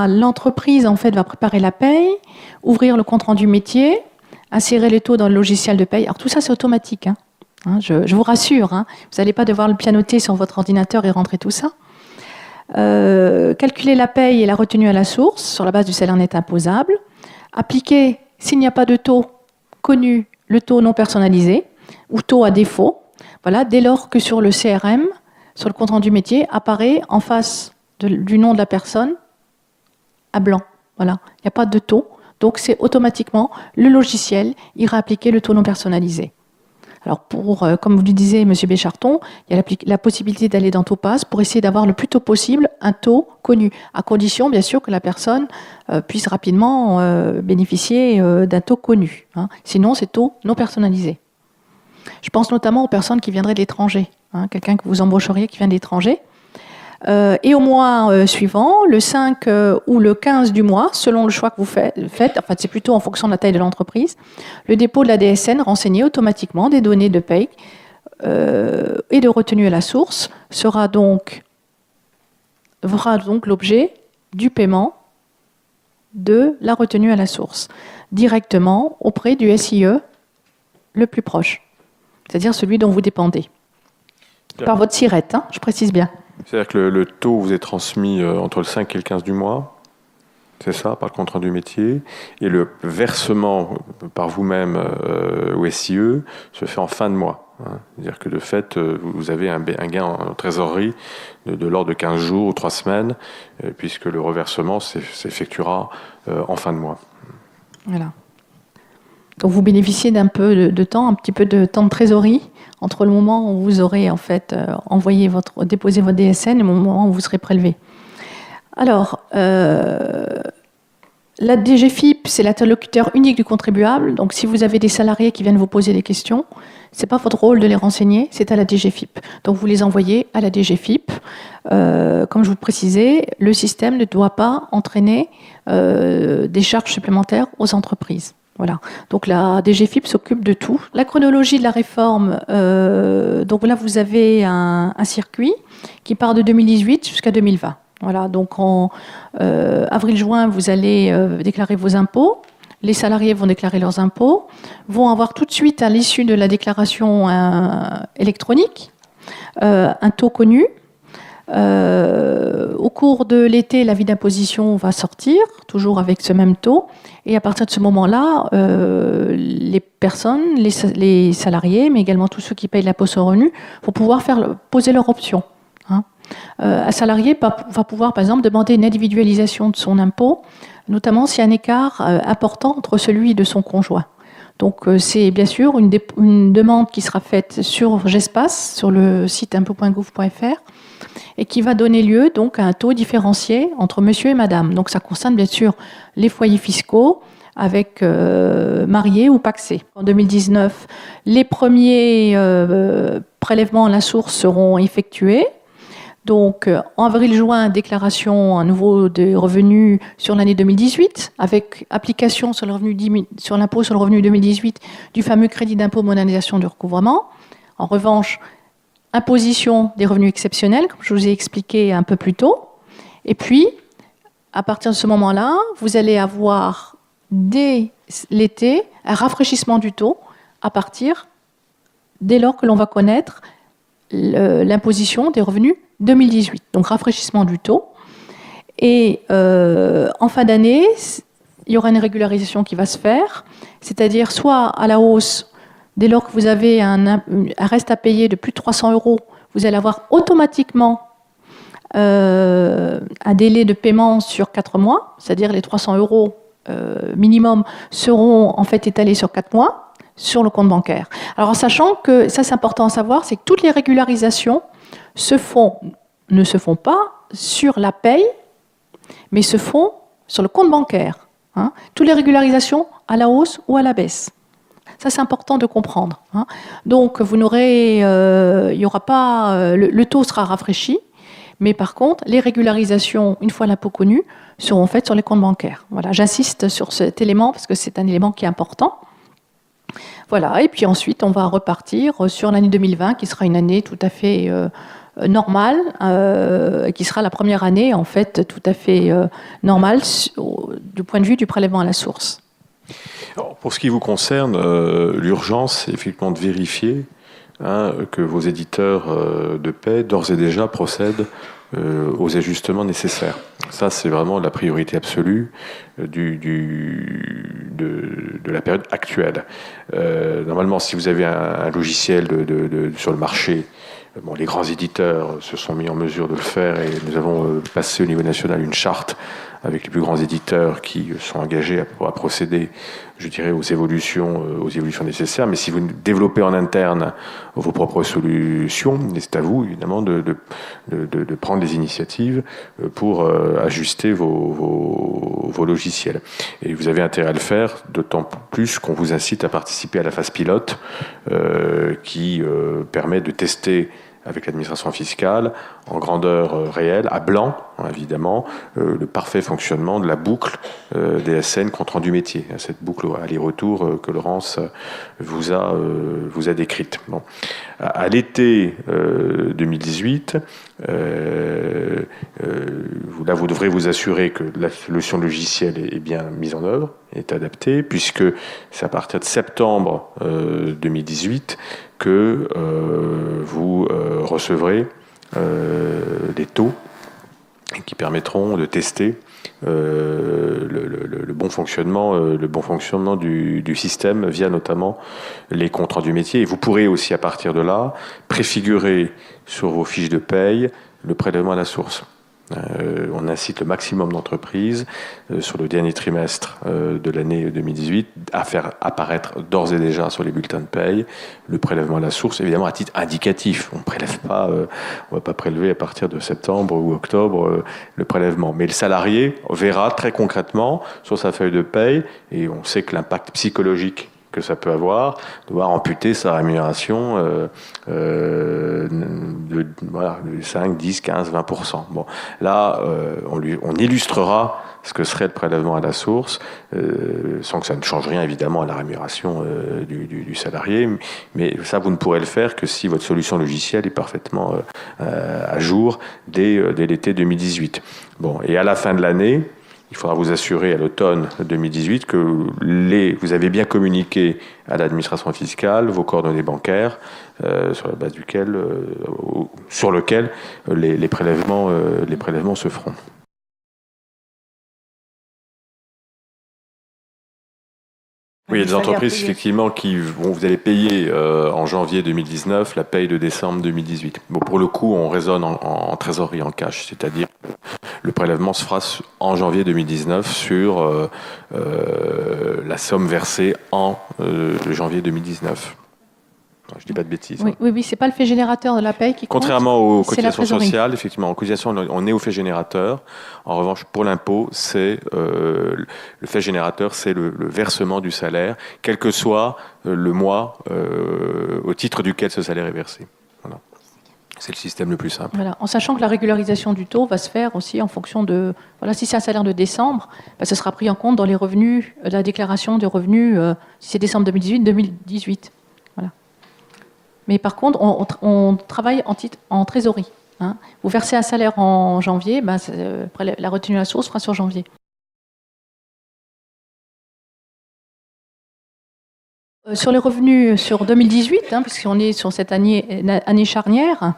L'entreprise en fait va préparer la paye, ouvrir le compte-rendu métier, insérer les taux dans le logiciel de paye. Alors tout ça c'est automatique. Hein. Je vous rassure. Hein. Vous n'allez pas devoir le pianoter sur votre ordinateur et rentrer tout ça. Calculer la paye et la retenue à la source sur la base du salaire net imposable. Appliquer, s'il n'y a pas de taux connu, le taux non personnalisé ou taux à défaut. Voilà, dès lors que sur le CRM, sur le compte-rendu métier, apparaît en face du nom de la personne à blanc. Voilà, il n'y a pas de taux. Donc c'est automatiquement le logiciel ira appliquer le taux non personnalisé. Alors comme vous le disiez, M. Bécharton, il y a la possibilité d'aller dans Topaz pour essayer d'avoir le plus tôt possible un taux connu, à condition bien sûr que la personne puisse rapidement bénéficier d'un taux connu. Hein. Sinon, c'est taux non personnalisé. Je pense notamment aux personnes qui viendraient de l'étranger, hein, quelqu'un que vous embaucheriez qui vient de l'étranger. Et au mois suivant, le 5 ou le 15 du mois, selon le choix que vous faites, en fait, c'est plutôt en fonction de la taille de l'entreprise, le dépôt de la DSN renseignait automatiquement des données de paye et de retenue à la source fera donc l'objet du paiement de la retenue à la source, directement auprès du SIE le plus proche, c'est-à-dire celui dont vous dépendez. Par votre SIRET, hein, je précise bien. C'est-à-dire que le taux vous est transmis entre le 5 et le 15 du mois, c'est ça, par le compte-rendu métier, et le versement par vous-même au SIE se fait en fin de mois. Hein. C'est-à-dire que de fait, vous avez un gain en trésorerie de l'ordre de 15 jours ou 3 semaines, puisque le reversement s'effectuera en fin de mois. Voilà. Donc vous bénéficiez d'un peu de temps, un petit peu de temps de trésorerie entre le moment où vous aurez en fait déposé votre DSN et le moment où vous serez prélevé. Alors, la DGFiP, c'est l'interlocuteur unique du contribuable. Donc si vous avez des salariés qui viennent vous poser des questions, c'est pas votre rôle de les renseigner, c'est à la DGFiP. Donc vous les envoyez à la DGFiP. Comme je vous le précisais, le système ne doit pas entraîner des charges supplémentaires aux entreprises. Voilà. Donc la DGFiP s'occupe de tout. La chronologie de la réforme, donc là vous avez un circuit qui part de 2018 jusqu'à 2020. Voilà. Donc en avril-juin, vous allez déclarer vos impôts. Les salariés vont déclarer leurs impôts, vont avoir tout de suite à l'issue de la déclaration électronique un taux connu. Au cours de l'été, l'avis d'imposition va sortir, toujours avec ce même taux. Et à partir de ce moment-là, les personnes, les salariés, mais également tous ceux qui payent l'impôt sur le revenu, vont pouvoir poser leur option. Hein. Un salarié va pouvoir, par exemple, demander une individualisation de son impôt, notamment s'il y a un écart important entre celui de son conjoint. Donc c'est bien sûr une demande qui sera faite sur GESPAS, sur le site impôt.gouv.fr, et qui va donner lieu donc à un taux différencié entre monsieur et madame. Donc ça concerne bien sûr les foyers fiscaux avec mariés ou pacsés. En 2019, les premiers prélèvements à la source seront effectués. Donc, en avril-juin, déclaration à nouveau de revenus sur l'année 2018, avec application sur l'impôt sur le revenu 2018 du fameux crédit d'impôt modernisation du recouvrement. En revanche, imposition des revenus exceptionnels, comme je vous ai expliqué un peu plus tôt. Et puis, à partir de ce moment-là, vous allez avoir, dès l'été, un rafraîchissement du taux dès lors que l'on va connaître l'imposition des revenus 2018. Donc, rafraîchissement du taux. Et en fin d'année, il y aura une régularisation qui va se faire, c'est-à-dire soit à la hausse, dès lors que vous avez un reste à payer de plus de 300 €, vous allez avoir automatiquement un délai de paiement sur 4 mois, c'est-à-dire les 300 € minimum seront en fait étalés sur 4 mois sur le compte bancaire. Alors en sachant que, ça c'est important à savoir, c'est que toutes les régularisations ne se font pas sur la paye, mais se font sur le compte bancaire. Hein. Toutes les régularisations à la hausse ou à la baisse. Ça, c'est important de comprendre. Hein. Donc, vous n'aurez, il y aura pas, le taux sera rafraîchi, mais par contre, les régularisations, une fois l'impôt connu, seront faites sur les comptes bancaires. Voilà, j'insiste sur cet élément parce que c'est un élément qui est important. Voilà, et puis ensuite, on va repartir sur l'année 2020, qui sera une année tout à fait normale, qui sera la première année, en fait, tout à fait normale du point de vue du prélèvement à la source. Alors, pour ce qui vous concerne, l'urgence, c'est effectivement de vérifier que vos éditeurs de paie, d'ores et déjà, procèdent aux ajustements nécessaires. Ça, c'est vraiment la priorité absolue de la période actuelle. Normalement, si vous avez un logiciel sur le marché, bon, les grands éditeurs se sont mis en mesure de le faire et nous avons passé au niveau national une charte avec les plus grands éditeurs qui sont engagés à procéder, je dirais, aux évolutions nécessaires. Mais si vous développez en interne vos propres solutions, c'est à vous, évidemment, de prendre les initiatives pour ajuster vos logiciels. Et vous avez intérêt à le faire, d'autant plus qu'on vous incite à participer à la phase pilote qui permet de tester avec l'administration fiscale, en grandeur réelle, à blanc, évidemment, le parfait fonctionnement de la boucle DSN compte rendu métier, cette boucle aller-retour que Laurence vous a décrite. Bon. À l'été 2018, là, vous devrez vous assurer que la solution logicielle est bien mise en œuvre, est adaptée, puisque c'est à partir de septembre 2018 que vous recevrez des taux qui permettront de tester le bon fonctionnement du système via notamment les comptes rendus métiers. Et vous pourrez aussi, à partir de là, préfigurer sur vos fiches de paye le prélèvement à la source. On incite le maximum d'entreprises sur le dernier trimestre de l'année 2018 à faire apparaître d'ores et déjà sur les bulletins de paye le prélèvement à la source, évidemment à titre indicatif. On va pas prélever à partir de septembre ou octobre le prélèvement. Mais le salarié verra très concrètement sur sa feuille de paye, et on sait que l'impact psychologique que ça peut avoir, devoir amputer sa rémunération de 5, 10, 15, 20%. Bon, là, on illustrera ce que serait le prélèvement à la source, sans que ça ne change rien évidemment à la rémunération du salarié, mais ça, vous ne pourrez le faire que si votre solution logicielle est parfaitement à jour dès l'été 2018. Bon, et à la fin de l'année, il faudra vous assurer à l'automne 2018 que vous avez bien communiqué à l'administration fiscale vos coordonnées bancaires sur la base sur lequel les prélèvements se feront. Oui, il y a des entreprises effectivement vous allez payer en janvier 2019 la paye de décembre 2018. Bon, pour le coup, on raisonne en trésorerie en cash, c'est-à-dire que le prélèvement se fera en janvier 2019 sur la somme versée en janvier 2019. Je ne dis pas de bêtises. Oui, c'est pas le fait générateur de la paye qui compte. Contrairement aux cotisations sociales, effectivement, en cotisation, on est au fait générateur. En revanche, pour l'impôt, c'est le fait générateur, c'est le versement du salaire, quel que soit le mois au titre duquel ce salaire est versé. Voilà. C'est le système le plus simple. Voilà, en sachant que la régularisation du taux va se faire aussi en fonction de... Voilà, si c'est un salaire de décembre, ce sera pris en compte dans les revenus, la déclaration des revenus, si c'est décembre 2018. Voilà. Mais par contre, on travaille en trésorerie. Hein. Vous versez un salaire en janvier, après la retenue à la source sera sur janvier. Sur les revenus sur 2018, puisqu'on est sur cette année charnière,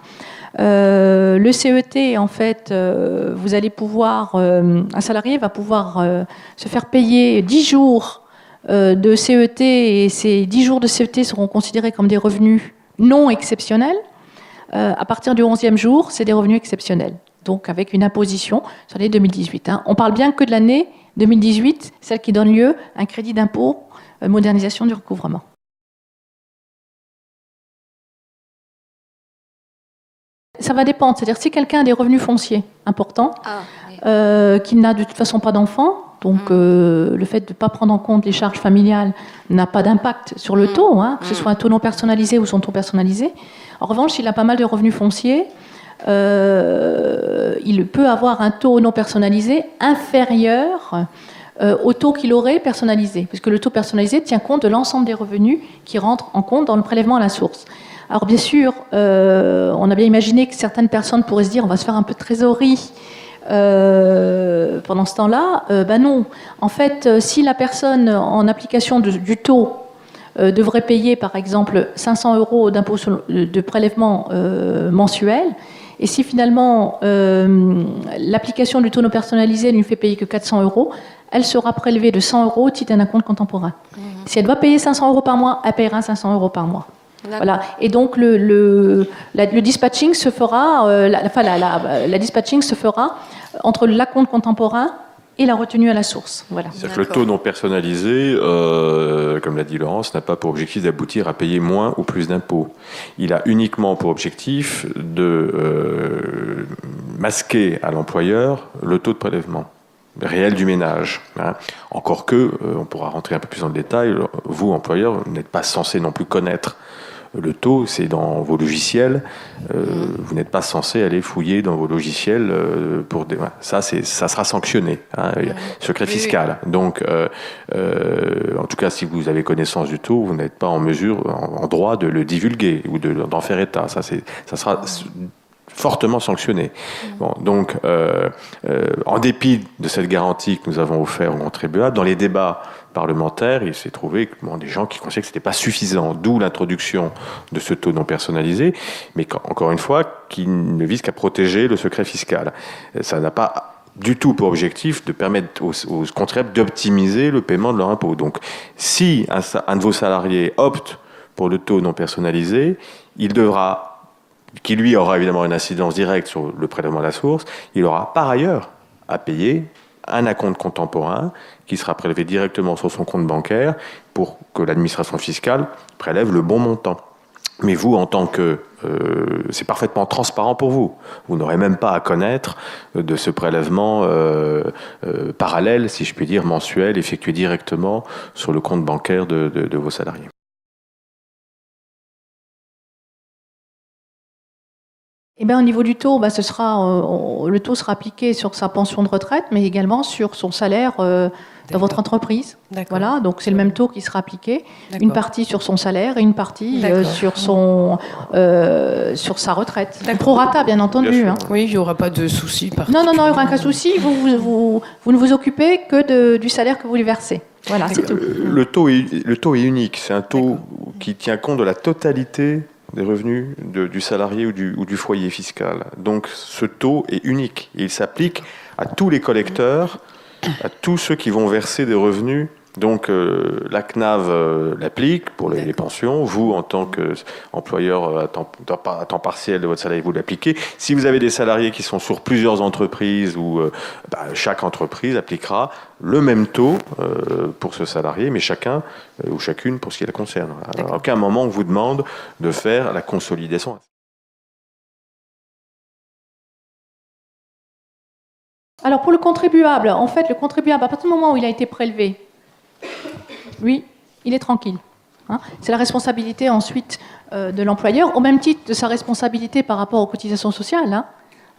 le CET, en fait, vous allez pouvoir, un salarié va pouvoir se faire payer 10 jours de CET, et ces 10 jours de CET seront considérés comme des revenus non exceptionnels. À partir du 11e jour, c'est des revenus exceptionnels, donc avec une imposition sur l'année 2018. On parle bien que de l'année 2018, celle qui donne lieu à un crédit d'impôt modernisation du recouvrement. Ça va dépendre, c'est-à-dire si quelqu'un a des revenus fonciers importants, qui n'a de toute façon pas d'enfants, donc le fait de ne pas prendre en compte les charges familiales n'a pas d'impact sur le taux, que ce soit un taux non personnalisé ou son taux personnalisé. En revanche, s'il a pas mal de revenus fonciers, il peut avoir un taux non personnalisé inférieur au taux qu'il aurait personnalisé, puisque le taux personnalisé tient compte de l'ensemble des revenus qui rentrent en compte dans le prélèvement à la source. Alors bien sûr, on a bien imaginé que certaines personnes pourraient se dire on va se faire un peu de trésorerie pendant ce temps-là. Non. En fait, si la personne, en application du taux, devrait payer par exemple 500 € d'impôt de prélèvement mensuel, et si finalement l'application du taux non personnalisé ne lui fait payer que 400 €, elle sera prélevée de 100 € au titre d'un acompte contemporain. Si elle doit payer 500 € par mois, elle paiera 500 € par mois. Voilà. Et donc le dispatching se fera, la dispatching se fera entre l'acompte contemporain et la retenue à la source. Voilà. C'est-à-dire que le taux non personnalisé, comme l'a dit Laurence, n'a pas pour objectif d'aboutir à payer moins ou plus d'impôts. Il a uniquement pour objectif de masquer à l'employeur le taux de prélèvement réel du ménage. Encore que, on pourra rentrer un peu plus dans le détail, vous, employeur, vous n'êtes pas censé non plus connaître le taux, c'est dans vos logiciels. Vous n'êtes pas censé aller fouiller dans vos logiciels pour des... Ça sera sanctionné. Secret fiscal. Oui. Donc, en tout cas, si vous avez connaissance du taux, vous n'êtes pas en mesure, en droit de le divulguer ou d'en faire état. Ça sera fortement sanctionné. Bon, donc, en dépit de cette garantie que nous avons offerte aux contribuables, dans les débats parlementaires, il s'est trouvé des gens qui considéraient que ce n'était pas suffisant, d'où l'introduction de ce taux non personnalisé, mais encore une fois, qui ne vise qu'à protéger le secret fiscal. Ça n'a pas du tout pour objectif de permettre aux contribuables d'optimiser le paiement de leur impôt. Donc, si un de vos salariés opte pour le taux non personnalisé, il devra, qui lui aura évidemment une incidence directe sur le prélèvement à la source, il aura par ailleurs à payer un acompte contemporain qui sera prélevé directement sur son compte bancaire pour que l'administration fiscale prélève le bon montant. Mais vous, en tant que... c'est parfaitement transparent pour vous. Vous n'aurez même pas à connaître de ce prélèvement parallèle, si je puis dire, mensuel, effectué directement sur le compte bancaire de vos salariés. Eh bien, au niveau du taux, le taux sera appliqué sur sa pension de retraite, mais également sur son salaire dans votre entreprise. Voilà, donc c'est le même taux qui sera appliqué. D'accord. Une partie sur son salaire et une partie sur sa retraite. Pro rata, bien entendu. Bien oui, il n'y aura pas de souci. Non, il n'y aura aucun souci. Vous ne vous occupez que du salaire que vous lui versez. Voilà, c'est tout. Le taux est unique. C'est un taux qui tient compte de la totalité des revenus du salarié ou du foyer fiscal. Donc ce taux est unique. Il s'applique à tous les collecteurs, à tous ceux qui vont verser des revenus. Donc la CNAV l'applique pour les pensions. Vous, en tant qu'employeur à temps partiel de votre salarié, vous l'appliquez. Si vous avez des salariés qui sont sur plusieurs entreprises, chaque entreprise appliquera le même taux pour ce salarié, mais chacun ou chacune pour ce qui la concerne. Alors, à aucun moment on vous demande de faire la consolidation. Alors pour le contribuable, en fait, le contribuable, à partir du moment où il a été prélevé, lui, il est tranquille. hein. C'est la responsabilité ensuite de l'employeur, au même titre de sa responsabilité par rapport aux cotisations sociales, hein.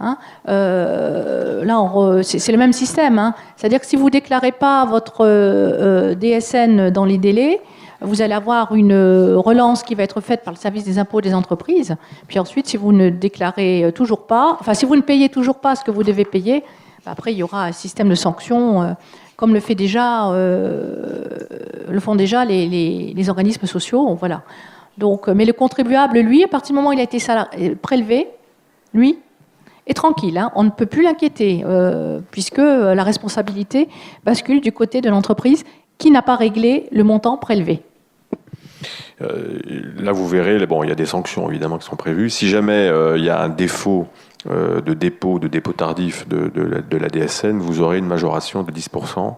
Hein, c'est le même système, hein. C'est-à-dire que si vous ne déclarez pas votre DSN dans les délais, vous allez avoir une relance qui va être faite par le service des impôts des entreprises. Puis ensuite, si vous ne déclarez toujours pas, enfin si vous ne payez toujours pas ce que vous devez payer, après il y aura un système de sanctions, comme le font déjà les organismes sociaux. Voilà. Donc, mais le contribuable, lui, à partir du moment où il a été prélevé, lui, est tranquille, hein, on ne peut plus l'inquiéter, puisque la responsabilité bascule du côté de l'entreprise qui n'a pas réglé le montant prélevé. Là, vous verrez, bon, il y a des sanctions évidemment qui sont prévues. Si jamais il y a un défaut de dépôt tardif de la DSN, vous aurez une majoration de 10%.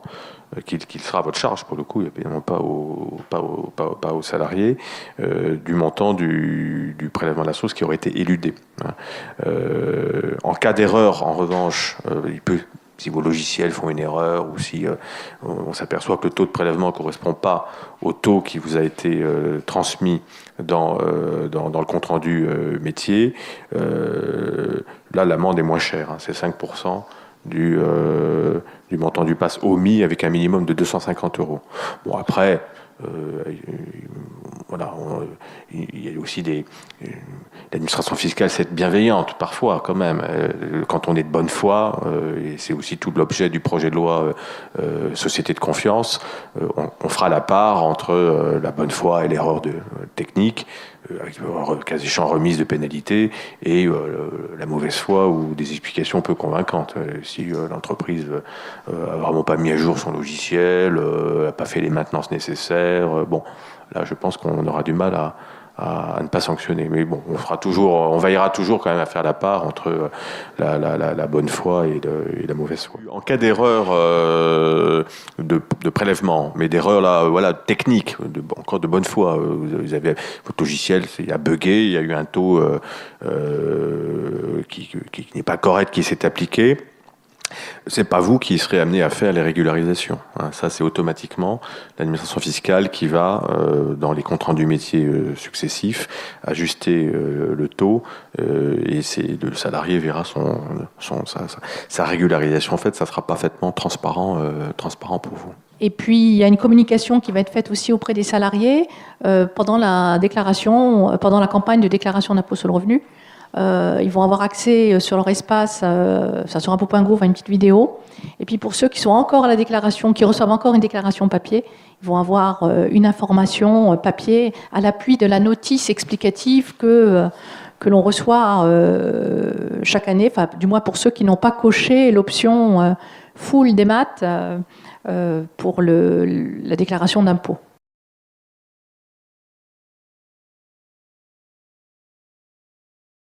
Qui sera à votre charge pour le coup, évidemment pas aux salariés, du montant du prélèvement de la source qui aurait été éludé. En cas d'erreur, en revanche, il peut, si vos logiciels font une erreur ou si on s'aperçoit que le taux de prélèvement ne correspond pas au taux qui vous a été transmis dans le compte-rendu métier, là l'amende est moins chère, hein, c'est 5%. Du montant du pass omis avec un minimum de 250 €. Bon, après, voilà, il y a aussi l'administration fiscale, c'est bienveillante parfois quand même. Quand on est de bonne foi, et c'est aussi tout l'objet du projet de loi Société de confiance, on fera la part entre la bonne foi et l'erreur technique, avec cas échéant remise de pénalité, et la mauvaise foi ou des explications peu convaincantes. Si l'entreprise n'a vraiment pas mis à jour son logiciel, n'a pas fait les maintenances nécessaires, bon, là je pense qu'on aura du mal à ne pas sanctionner. Mais bon, on veillera toujours quand même à faire la part entre la bonne foi et la mauvaise foi. En cas d'erreur de prélèvement, mais d'erreur là, voilà, technique, encore de bonne foi, vous avez votre logiciel, il a bugué, il y a eu un taux qui n'est pas correct qui s'est appliqué. C'est pas vous qui serez amené à faire les régularisations. Ça, c'est automatiquement l'administration fiscale qui va, dans les comptes rendus métiers successifs, ajuster le taux et le salarié verra sa régularisation. En fait, ça sera parfaitement transparent pour vous. Et puis, il y a une communication qui va être faite aussi auprès des salariés pendant la campagne de déclaration d'impôt sur le revenu. Ils vont avoir accès sur leur espace, sur impôt.gouv, à une petite vidéo. Et puis pour ceux qui sont encore à la déclaration, qui reçoivent encore une déclaration papier, ils vont avoir une information papier à l'appui de la notice explicative que l'on reçoit chaque année, enfin du moins pour ceux qui n'ont pas coché l'option full des maths pour la déclaration d'impôt.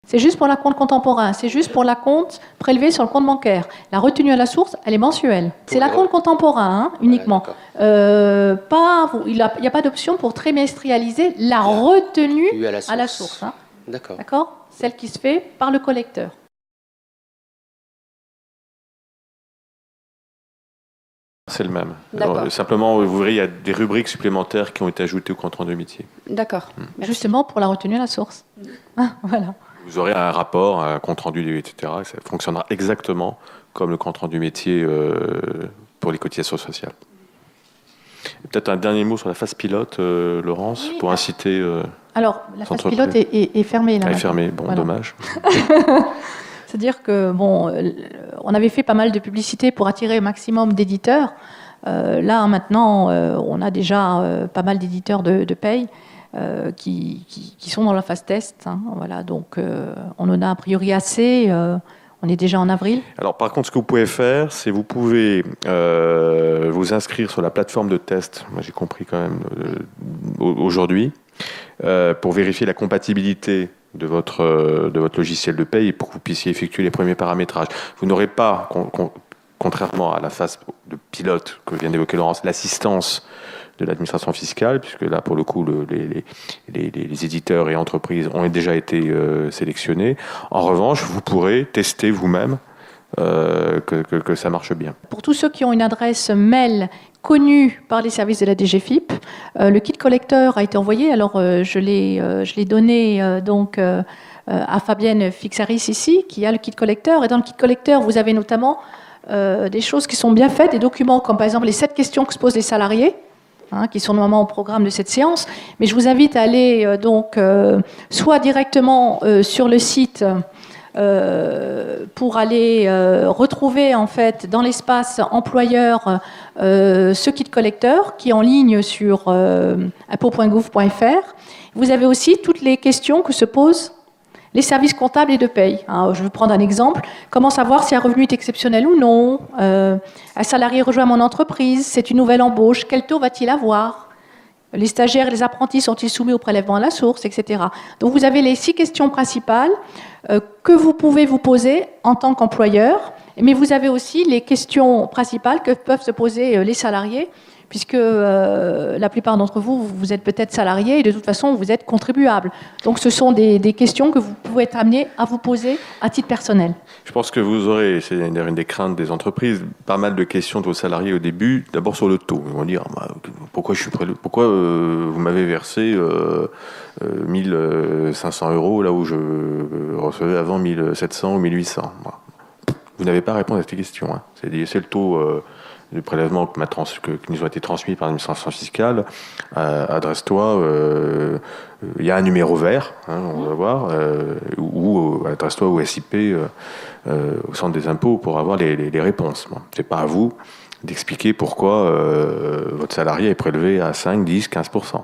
C'est juste pour la compte contemporain, c'est juste pour la compte prélevée sur le compte bancaire. La retenue à la source, elle est mensuelle. C'est la compte contemporain, hein, uniquement. Il n'y a pas d'option pour trimestrialiser la retenue à la source. Hein. D'accord. Celle qui se fait par le collecteur. C'est le même. Alors, simplement, vous verrez, il y a des rubriques supplémentaires qui ont été ajoutées au compte rendu métier. D'accord. Justement pour la retenue à la source. Voilà. Vous aurez un rapport, un compte rendu, etc. Ça fonctionnera exactement comme le compte rendu métier pour les cotisations sociales. Peut-être un dernier mot sur la phase pilote, Laurence, pour inciter. Alors, la phase pilote est fermée là. Elle est fermée, bon, voilà. Dommage. C'est-à-dire que on avait fait pas mal de publicité pour attirer un maximum d'éditeurs. Là maintenant, on a déjà pas mal d'éditeurs de paye. Qui sont dans la phase test. Hein, voilà, donc on en a a priori assez. On est déjà en avril. Alors par contre, ce que vous pouvez faire, c'est vous pouvez vous inscrire sur la plateforme de test. Moi, j'ai compris quand même aujourd'hui pour vérifier la compatibilité de votre logiciel de paye et pour que vous puissiez effectuer les premiers paramétrages. Vous n'aurez pas, contrairement à la phase de pilote que vient d'évoquer Laurence, l'assistance de l'administration fiscale, puisque là, pour le coup, les éditeurs et entreprises ont déjà été sélectionnés. En revanche, vous pourrez tester vous-même que ça marche bien. Pour tous ceux qui ont une adresse mail connu par les services de la DGFiP. Le kit collecteur a été envoyé, alors je l'ai donné à Fabienne Fixaris ici, qui a le kit collecteur. Et dans le kit collecteur, vous avez notamment des choses qui sont bien faites, des documents comme par exemple les 7 questions que se posent les salariés, qui sont normalement au programme de cette séance. Mais je vous invite à aller soit directement sur le site pour aller retrouver en fait dans l'espace employeur ce kit collecteur qui est en ligne sur impôt.gouv.fr. Vous avez aussi toutes les questions que se posent les services comptables et de paye. Je vais prendre un exemple. Comment savoir si un revenu est exceptionnel ou non? Un salarié rejoint mon entreprise, c'est une nouvelle embauche, quel taux va-t-il avoir? Les stagiaires et les apprentis sont-ils soumis au prélèvement à la source, etc. Donc vous avez les 6 questions principales que vous pouvez vous poser en tant qu'employeur, mais vous avez aussi les questions principales que peuvent se poser les salariés, puisque la plupart d'entre vous, vous êtes peut-être salariés et de toute façon, vous êtes contribuables. Donc ce sont des questions que vous pouvez être amenés à vous poser à titre personnel. Je pense que vous aurez, c'est une des craintes des entreprises, pas mal de questions de vos salariés au début, d'abord sur le taux. Ils vont dire, pourquoi vous m'avez versé 1500 € là où je recevais avant 1700 ou 1800. Vous n'avez pas à répondre à cette question. C'est le taux de prélèvement qui nous ont été transmis par l'administration fiscale. Adresse-toi, il y a un numéro vert, on va voir, ou adresse-toi au SIP, au centre des impôts, pour avoir les réponses. C'est pas à vous d'expliquer pourquoi votre salarié est prélevé à 5, 10, 15%.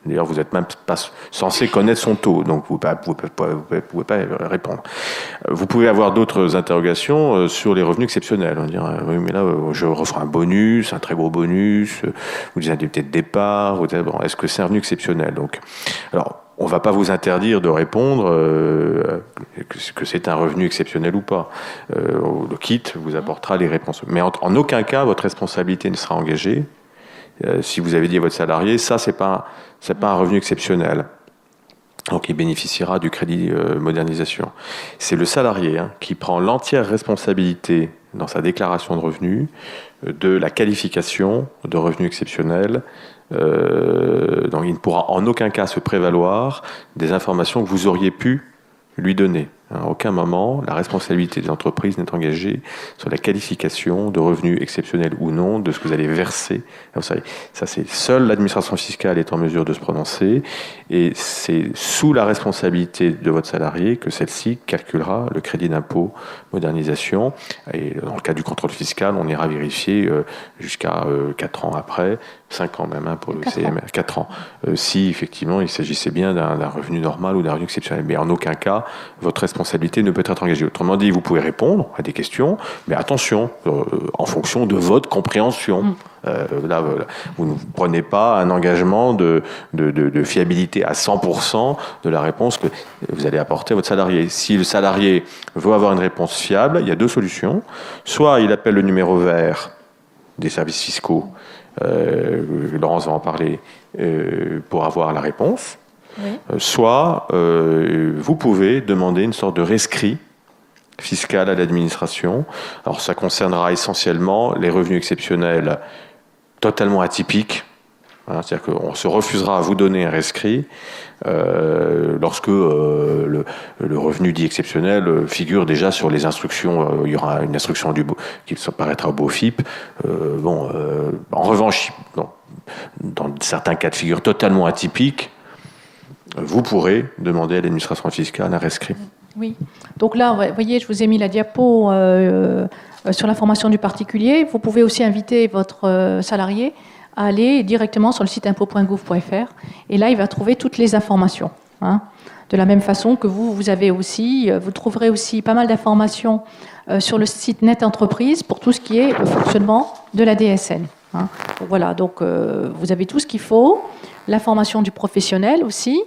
D'ailleurs, vous n'êtes même pas censé connaître son taux, donc vous ne pouvez pas répondre. Vous pouvez avoir d'autres interrogations sur les revenus exceptionnels. On dirait, oui, mais là, je reçois un bonus, un très gros bonus, vous dites indemnité de départ, vous dites, bon, est-ce que c'est un revenu exceptionnel? Donc, alors, on ne va pas vous interdire de répondre que c'est un revenu exceptionnel ou pas. Le kit vous apportera les réponses. Mais en aucun cas, votre responsabilité ne sera engagée. Si vous avez dit à votre salarié, ça, c'est pas un revenu exceptionnel. Donc, il bénéficiera du crédit modernisation. C'est le salarié qui prend l'entière responsabilité dans sa déclaration de revenus de la qualification de revenu exceptionnel. Donc, il ne pourra en aucun cas se prévaloir des informations que vous auriez pu lui donner. À aucun moment, la responsabilité des entreprises n'est engagée sur la qualification de revenus exceptionnels ou non de ce que vous allez verser. Vous savez, ça, c'est seule l'administration fiscale est en mesure de se prononcer, et c'est sous la responsabilité de votre salarié que celle-ci calculera le crédit d'impôt modernisation. Et dans le cas du contrôle fiscal, on ira vérifier jusqu'à 4 ans après, 5 ans même pour le CMR, 4 ans, si effectivement il s'agissait bien d'un revenu normal ou d'un revenu exceptionnel. Mais en aucun cas, votre responsabilité ne peut être engagée. Autrement dit, vous pouvez répondre à des questions, mais attention, en fonction de votre compréhension. Là, vous ne prenez pas un engagement de fiabilité à 100% de la réponse que vous allez apporter à votre salarié. Si le salarié veut avoir une réponse fiable, il y a 2 solutions. Soit il appelle le numéro vert des services fiscaux, Laurence va en parler, pour avoir la réponse. Oui. Soit vous pouvez demander une sorte de rescrit fiscal à l'administration. Alors ça concernera essentiellement les revenus exceptionnels totalement atypiques. C'est-à-dire qu'on se refusera à vous donner un rescrit lorsque le revenu dit exceptionnel figure déjà sur les instructions. Il y aura une instruction qui paraîtra au BOFIP. En revanche, dans certains cas de figure totalement atypiques, vous pourrez demander à l'administration fiscale un rescrit. Oui. Donc là, vous voyez, je vous ai mis la diapo sur l'information du particulier. Vous pouvez aussi inviter votre salarié à aller directement sur le site impôt.gouv.fr. Et là, il va trouver toutes les informations. De la même façon que vous trouverez aussi pas mal d'informations sur le site Net Entreprise pour tout ce qui est le fonctionnement de la DSN. Voilà, donc vous avez tout ce qu'il faut. L'information du professionnel aussi.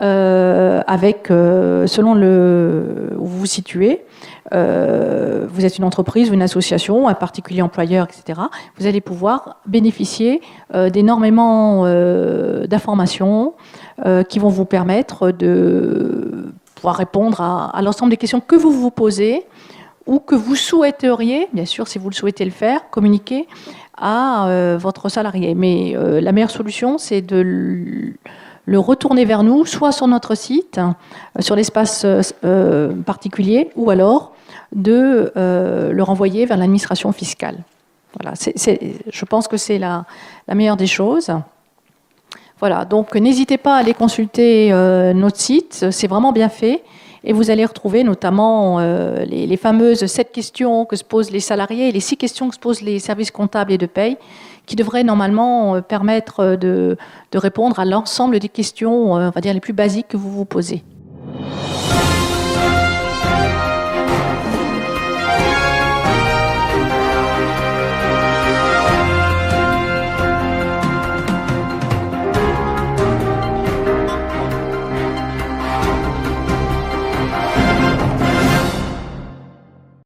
Avec, selon où vous vous situez, vous êtes une entreprise ou une association, un particulier employeur, etc., vous allez pouvoir bénéficier d'énormément d'informations qui vont vous permettre de pouvoir répondre à l'ensemble des questions que vous vous posez ou que vous souhaiteriez, bien sûr, si vous le souhaitez le faire, communiquer à votre salarié. Mais la meilleure solution, c'est de le retourner vers nous, soit sur notre site, sur l'espace particulier, ou alors de le renvoyer vers l'administration fiscale. Voilà, je pense que c'est la meilleure des choses. Voilà, donc n'hésitez pas à aller consulter notre site, c'est vraiment bien fait. Et vous allez retrouver notamment les fameuses 7 questions que se posent les salariés et les 6 questions que se posent les services comptables et de paye, qui devraient normalement permettre de répondre à l'ensemble des questions, on va dire, les plus basiques que vous vous posez.